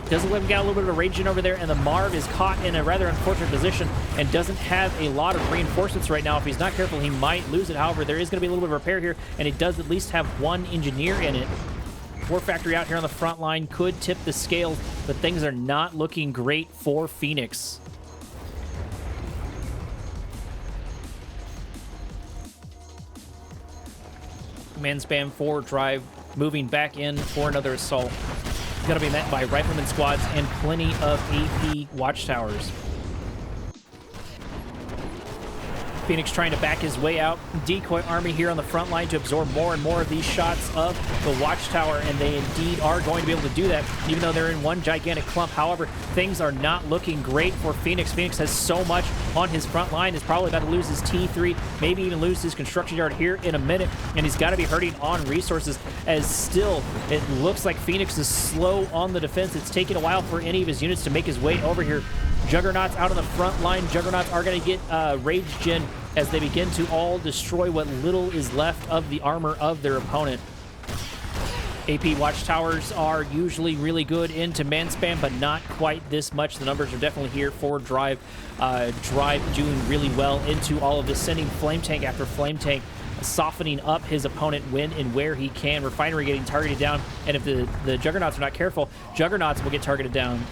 Does look like we got a little bit of a rage in over there, and the Marv is caught in a rather unfortunate position and doesn't have a lot of reinforcements right now. If he's not careful, he might lose it. However, there is going to be a little bit of repair here, and it does at least have one engineer in it. War Factory out here on the front line could tip the scales, but things are not looking great for Phoenix. Man spam for Drive, moving back in for another assault. Going to be met by rifleman squads and plenty of AP watchtowers. Phoenix trying to back his way out. Decoy army here on the front line to absorb more and more of these shots of the watchtower, and they indeed are going to be able to do that, even though they're in one gigantic clump. However, things are not looking great for Phoenix. Phoenix has so much on his front line. Is probably about to lose his T3, maybe even lose his construction yard here in a minute, and he's got to be hurting on resources, as still it looks like Phoenix is slow on the defense. It's taking a while for any of his units to make his way over here. Juggernauts out on the front line. Juggernauts are going to get Rage Gin as they begin to all destroy what little is left of the armor of their opponent. AP watchtowers are usually really good into man spam, but not quite this much. The numbers are definitely here for Drive. Drive doing really well into all of this, sending flame tank after flame tank, softening up his opponent when and where he can. Refinery getting targeted down, and if the Juggernauts are not careful, Juggernauts will get targeted down.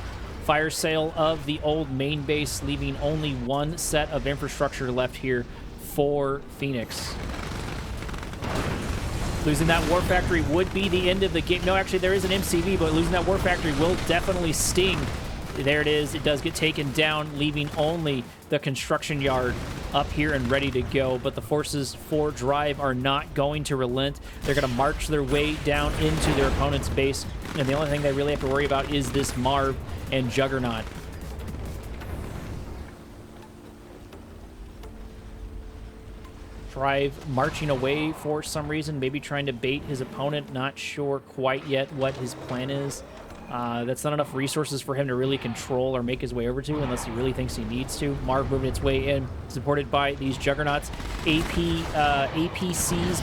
Fire sale of the old main base, leaving only one set of infrastructure left here for Phoenix. Losing that War Factory would be the end of the game. No, actually, there is an MCV, but losing that War Factory will definitely sting. There it is. It does get taken down, leaving only the construction yard up here and ready to go. But the forces for Drive are not going to relent. They're going to march their way down into their opponent's base. And the only thing they really have to worry about is this Marv and Juggernaut. Drive marching away for some reason, maybe trying to bait his opponent. Not sure quite yet what his plan is. That's not enough resources for him to really control or make his way over to unless he really thinks he needs to. Marv moving its way in, supported by these Juggernauts. APCs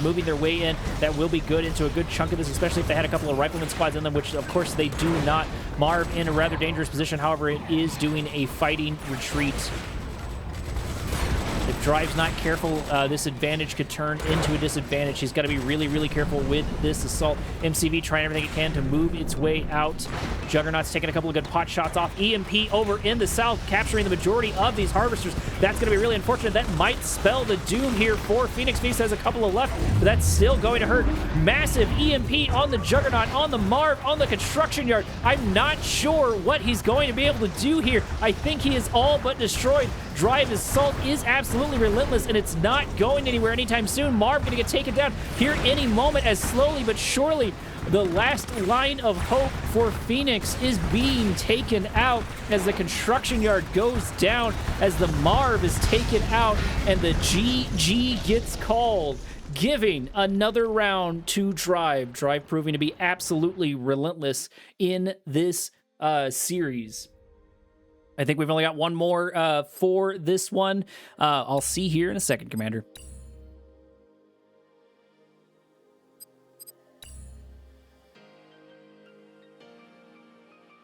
moving their way in. That will be good into a good chunk of this, especially if they had a couple of rifleman squads in them, which of course they do not. Marv in a rather dangerous position, however, it is doing a fighting retreat. If Drive's not careful, this advantage could turn into a disadvantage. He's got to be really, really careful with this assault. MCV trying everything it can to move its way out. Juggernaut's taking a couple of good pot shots off. EMP over in the south, capturing the majority of these harvesters. That's going to be really unfortunate. That might spell the doom here for Phoenix. Phoenix has a couple of left, but that's still going to hurt. Massive EMP on the Juggernaut, on the Marv, on the construction yard. I'm not sure what he's going to be able to do here. I think he is all but destroyed. Drive assault is absolutely relentless, and it's not going anywhere anytime soon. Marv going to get taken down here any moment as slowly but surely the last line of hope for Phoenix is being taken out as the construction yard goes down, as the Marv is taken out, and the GG gets called, giving another round to Drive. Drive proving to be absolutely relentless in this series. I think we've only got one more for this one. I'll see here in a second, Commander.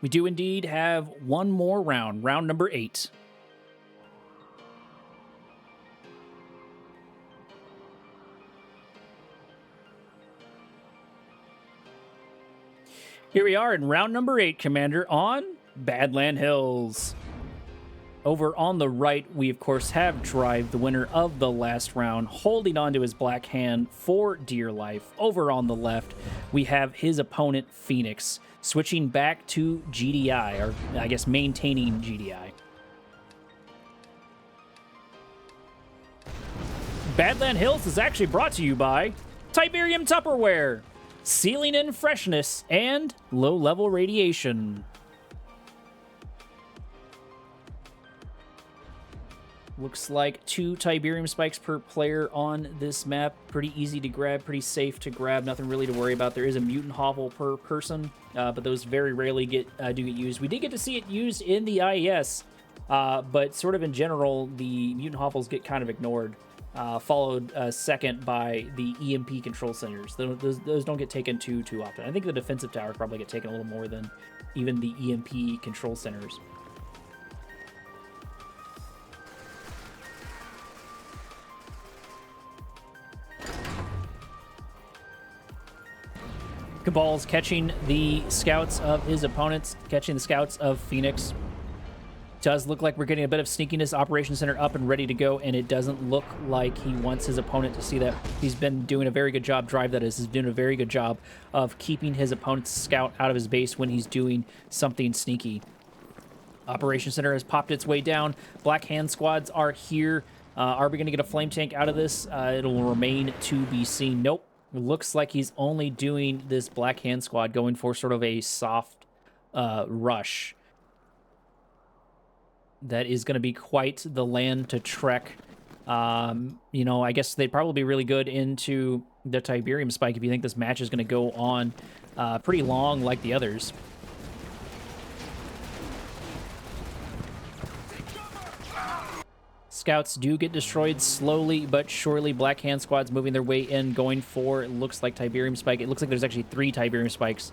We do indeed have one more round, round number 8. Here we are in round number 8, Commander, on Badland Hills. Over on the right, we of course have Drive, the winner of the last round, holding on to his black hand for dear life. Over on the left, we have his opponent, Phoenix, switching back to GDI, or I guess maintaining GDI. Badland Hills is actually brought to you by Tiberium Tupperware, sealing in freshness and low-level radiation. Looks like 2 Tiberium spikes per player on this map. Pretty easy to grab, pretty safe to grab, nothing really to worry about. There is a mutant hovel per person, but those very rarely do get used. We did get to see it used in the IES, but sort of in general, the mutant hovels get kind of ignored, followed second by the EMP control centers. Those don't get taken too often. I think the defensive towers probably get taken a little more than even the EMP control centers. Cabal's catching the scouts of his opponents, catching the scouts of Phoenix. Does look like we're getting a bit of sneakiness. Operation Center up and ready to go, and it doesn't look like he wants his opponent to see that. He's been doing a very good job, Drive that is, he's doing a very good job of keeping his opponent's scout out of his base when he's doing something sneaky. Operation Center has popped its way down. Black Hand squads are here. Are we going to get a flame tank out of this? It'll remain to be seen. Nope. It looks like he's only doing this Black Hand squad, going for sort of a soft rush. That is going to be quite the land to trek. You know, I guess they'd probably be really good into the Tiberium spike if you think this match is going to go on pretty long like the others. Scouts do get destroyed slowly but surely. Black Hand squads moving their way in, going for, it looks like Tiberium spike. It looks like there's actually 3 Tiberium spikes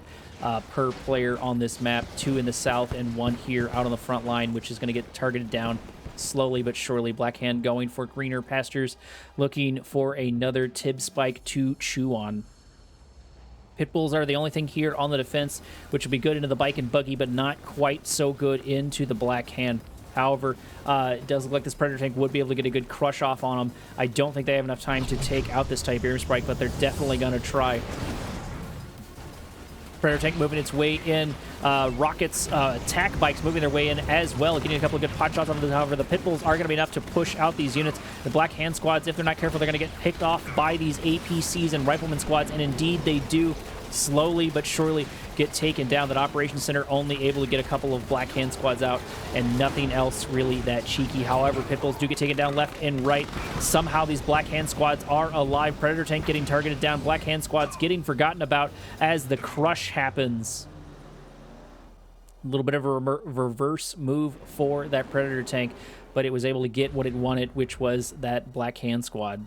per player on this map. 2 in the south and 1 here out on the front line, which is going to get targeted down slowly but surely. Black Hand going for greener pastures, looking for another Tib spike to chew on. Pit bulls are the only thing here on the defense, which will be good into the bike and buggy, but not quite so good into the Black Hand. However, it does look like this Predator tank would be able to get a good crush off on them. I don't think they have enough time to take out this Tiberium spike, but they're definitely going to try. Predator tank moving its way in. Rockets, attack bikes moving their way in as well, getting a couple of good pot shots on them. However, the pit bulls are going to be enough to push out these units. The Black Hand squads, if they're not careful, they're going to get picked off by these APCs and rifleman squads, and indeed they do. Slowly but surely get taken down. That Operation Center only able to get a couple of Black Hand squads out and nothing else really that cheeky. However, pit bulls do get taken down left and right. Somehow these Black Hand squads are alive. Predator tank getting targeted down. Black Hand squads getting forgotten about as the crush happens. A little bit of a reverse move for that Predator tank, but it was able to get what it wanted, which was that Black Hand Squad.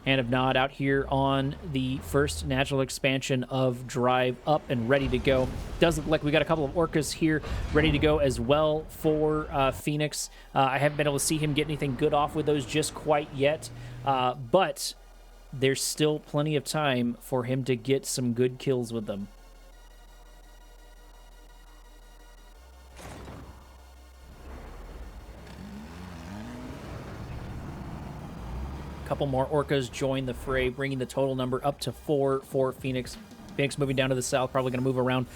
Hand of Nod out here on the first natural expansion of Drive up and ready to go. Does look like we got a couple of Orcas here ready to go as well for Phoenix. I haven't been able to see him get anything good off with those just quite yet, but there's still plenty of time for him to get some good kills with them. Couple more Orcas join the fray, bringing the total number up to 4 for Phoenix. Phoenix moving down to the south, probably going to move around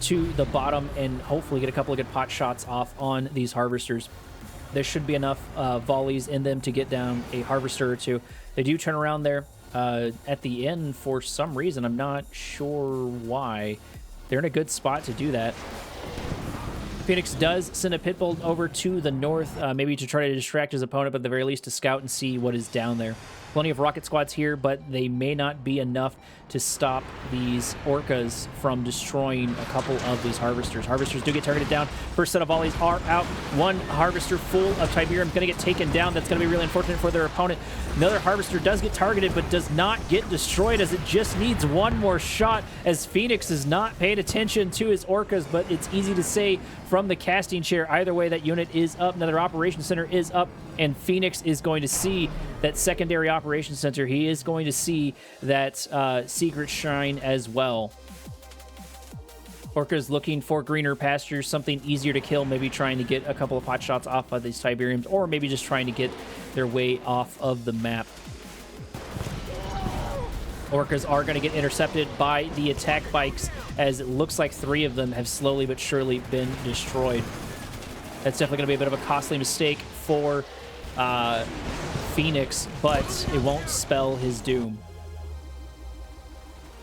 to the bottom and hopefully get a couple of good pot shots off on these harvesters. There should be enough volleys in them to get down a harvester or two. They do turn around there at the end for some reason. I'm not sure why. They're in a good spot to do that. Phoenix does send a Pitbull over to the north, maybe to try to distract his opponent, but at the very least to scout and see what is down there. Plenty of rocket squads here, but they may not be enough to stop these Orcas from destroying a couple of these harvesters. Harvesters do get targeted down. First set of volleys are out. One harvester full of Tiberium going to get taken down. That's going to be really unfortunate for their opponent. Another harvester does get targeted, but does not get destroyed, as it just needs one more shot, as Phoenix is not paying attention to his Orcas, but it's easy to say from the casting chair. Either way, that unit is up. Another operations center is up, and Phoenix is going to see that secondary operations center. He is going to see that secret shrine as well. Orcas looking for greener pastures, something easier to kill, maybe trying to get a couple of pot shots off by these Tiberiums, or maybe just trying to get their way off of the map. Orcas are going to get intercepted by the attack bikes, as it looks like 3 of them have slowly but surely been destroyed. That's definitely going to be a bit of a costly mistake for Phoenix, but it won't spell his doom.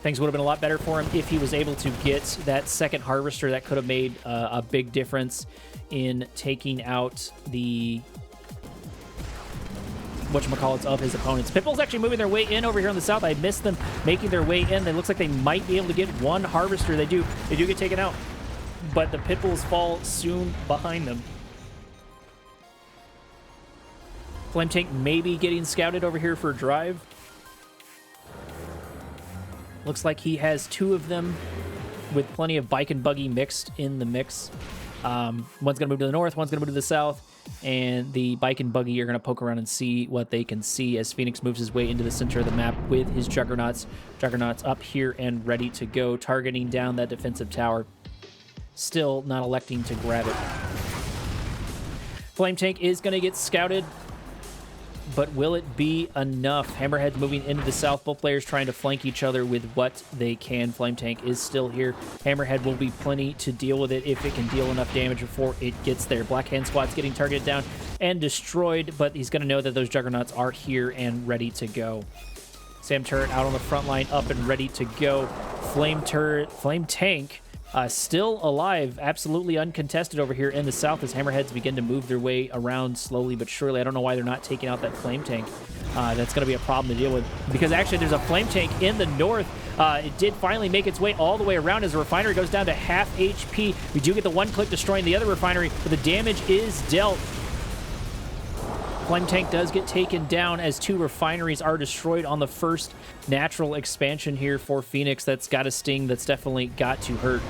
Things would have been a lot better for him if he was able to get that second harvester. That could have made a big difference in taking out the whatchamacallits of his opponents. Pitbull's actually moving their way in over here on the south. I missed them making their way in. It looks like they might be able to get one harvester. They do get taken out, but the Pitbulls fall soon behind them. Flame Tank maybe getting scouted over here for a drive. Looks like he has 2 of them with plenty of bike and buggy mixed in the mix. One's going to move to the north, one's going to move to the south, and the bike and buggy are going to poke around and see what they can see as Phoenix moves his way into the center of the map with his Juggernauts. Juggernauts up here and ready to go, targeting down that defensive tower. Still not electing to grab it. Flame Tank is going to get scouted, but will it be enough? Hammerhead's moving into the south. Both players trying to flank each other with what they can. Flame Tank is still here. Hammerhead will be plenty to deal with it if it can deal enough damage before it gets there. Black Hand Squad's getting targeted down and destroyed, but he's going to know that those Juggernauts are here and ready to go. Sam Turret out on the front line, up and ready to go. Flame Tank still alive, absolutely uncontested over here in the south as Hammerheads begin to move their way around slowly but surely. I don't know why they're not taking out that Flame Tank. That's going to be a problem to deal with, because actually there's a Flame Tank in the north. It did finally make its way all the way around as the refinery goes down to half HP. We do get the one click destroying the other refinery, but the damage is dealt. Flame Tank does get taken down as 2 refineries are destroyed on the first natural expansion here for Phoenix. That's got to sting. That's definitely got to hurt.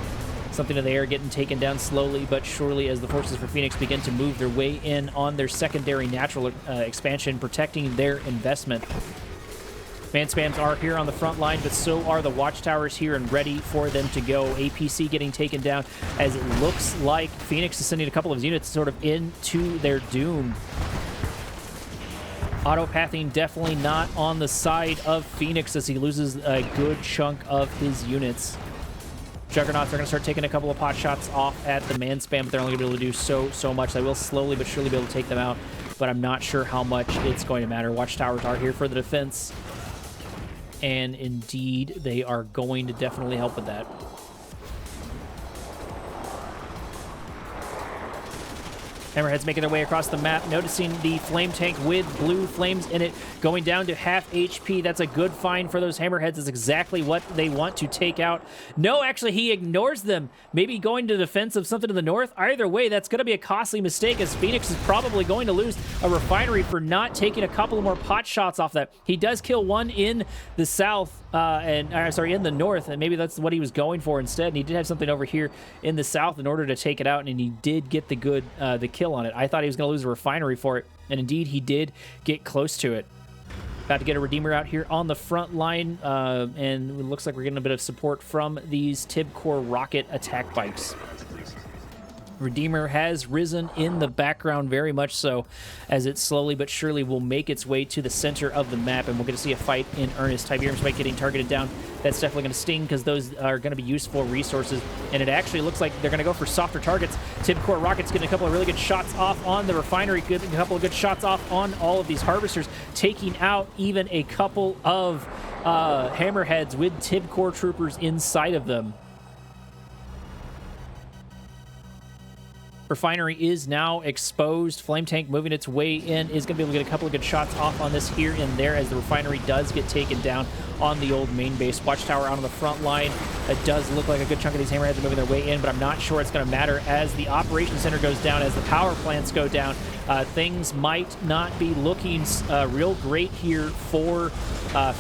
Something in the air getting taken down slowly but surely as the forces for Phoenix begin to move their way in on their secondary natural expansion, protecting their investment. Man spams are here on the front line, but so are the watchtowers here and ready for them to go. APC getting taken down as it looks like Phoenix is sending a couple of units sort of into their doom. Autopathing definitely not on the side of Phoenix as he loses a good chunk of his units. Juggernauts are going to start taking a couple of pot shots off at the man spam, but they're only going to be able to do so much. They will slowly but surely be able to take them out, but I'm not sure how much it's going to matter. Watchtowers are here for the defense, and indeed they are going to definitely help with that. Hammerheads making their way across the map, noticing the flame tank with blue flames in it, going down to half HP. That's a good find for those Hammerheads. Is exactly what they want to take out. No, actually, he ignores them. Maybe going to defense of something to the north. Either way, that's going to be a costly mistake, as Phoenix is probably going to lose a refinery for not taking a couple more pot shots off that. He does kill one in the south, in the north, and maybe that's what he was going for instead. And he did have something over here in the south in order to take it out, and he did get the kill on it. I thought he was going to lose a refinery for it, and indeed he did get close to it. About to get a Redeemer out here on the front line, and it looks like we're getting a bit of support from these Tibcore rocket attack bikes. Redeemer has risen in the background, very much so, as it slowly but surely will make its way to the center of the map, and we're going to see a fight in earnest. Tiberium Spike getting targeted down. That's definitely going to sting, because those are going to be useful resources, and it actually looks like they're going to go for softer targets. Tibcore Rockets getting a couple of really good shots off on the refinery, getting a couple of good shots off on all of these harvesters, taking out even a couple of Hammerheads with Tibcore troopers inside of them. Refinery is now exposed. Flame tank moving its way in is going to be able to get a couple of good shots off on this here and there, as the refinery does get taken down on the old main base. Watchtower out on the front line. It does look like a good chunk of these Hammerheads are moving their way in, but I'm not sure it's going to matter as the operations center goes down, as the power plants go down. Things might not be looking real great here for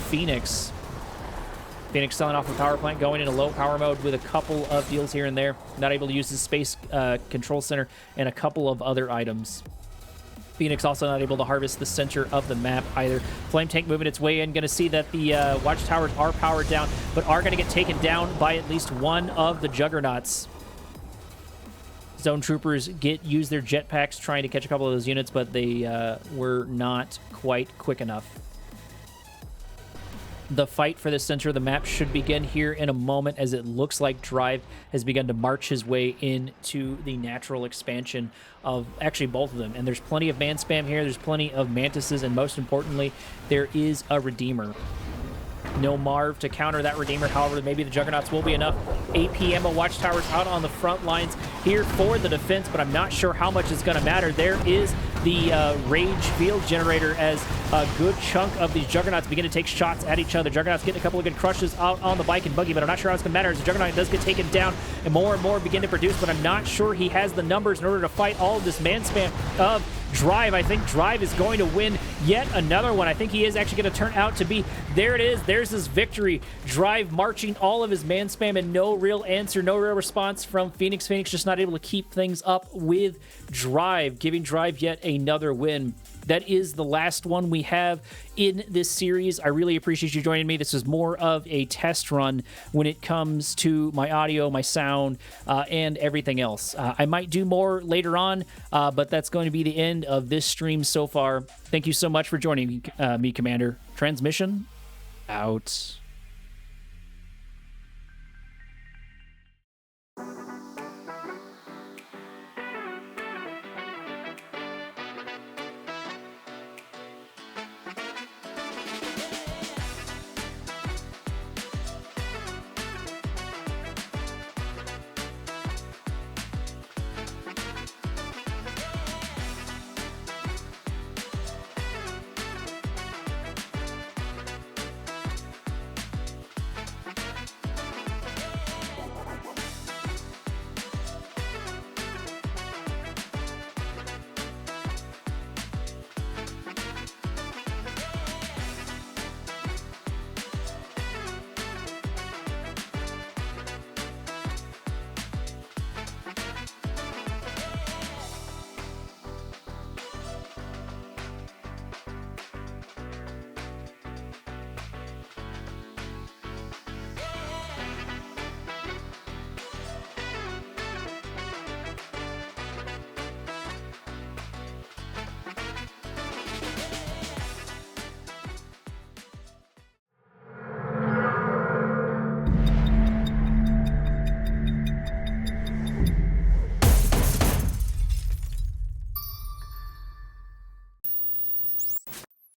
Phoenix. Phoenix selling off the power plant, going into low power mode with a couple of deals here and there. Not able to use the space control center and a couple of other items. Phoenix also not able to harvest the center of the map either. Flame tank moving its way in. Going to see that the watchtowers are powered down, but are going to get taken down by at least one of the juggernauts. Zone troopers use their jetpacks trying to catch a couple of those units, but they were not quite quick enough. The fight for the center of the map should begin here in a moment, as it looks like Drive has begun to march his way into the natural expansion of actually both of them. And there's plenty of man spam here, there's plenty of Mantises, and most importantly, there is a Redeemer. No Marv to counter that Redeemer. However, maybe the Juggernauts will be enough. AP ammo watchtowers out on the front lines here for the defense, but I'm not sure how much it's going to matter. There is the Rage Field Generator, as a good chunk of these Juggernauts begin to take shots at each other. Juggernauts getting a couple of good crushes out on the bike and buggy, but I'm not sure how it's going to matter, as the Juggernaut does get taken down and more begin to produce, but I'm not sure he has the numbers in order to fight all of this man spam of Drive. I think Drive is going to win yet another one. I think he is actually going to turn out to be, there it is, there's his victory. Drive marching all of his man spam, and no real answer, no real response from Phoenix. Phoenix just not able to keep things up with Drive, giving Drive yet another win. That is the last one we have in this series. I really appreciate you joining me. This is more of a test run when it comes to my audio, my sound, and everything else. I might do more later on, but that's going to be the end of this stream so far. Thank you so much for joining me, Commander. Transmission out.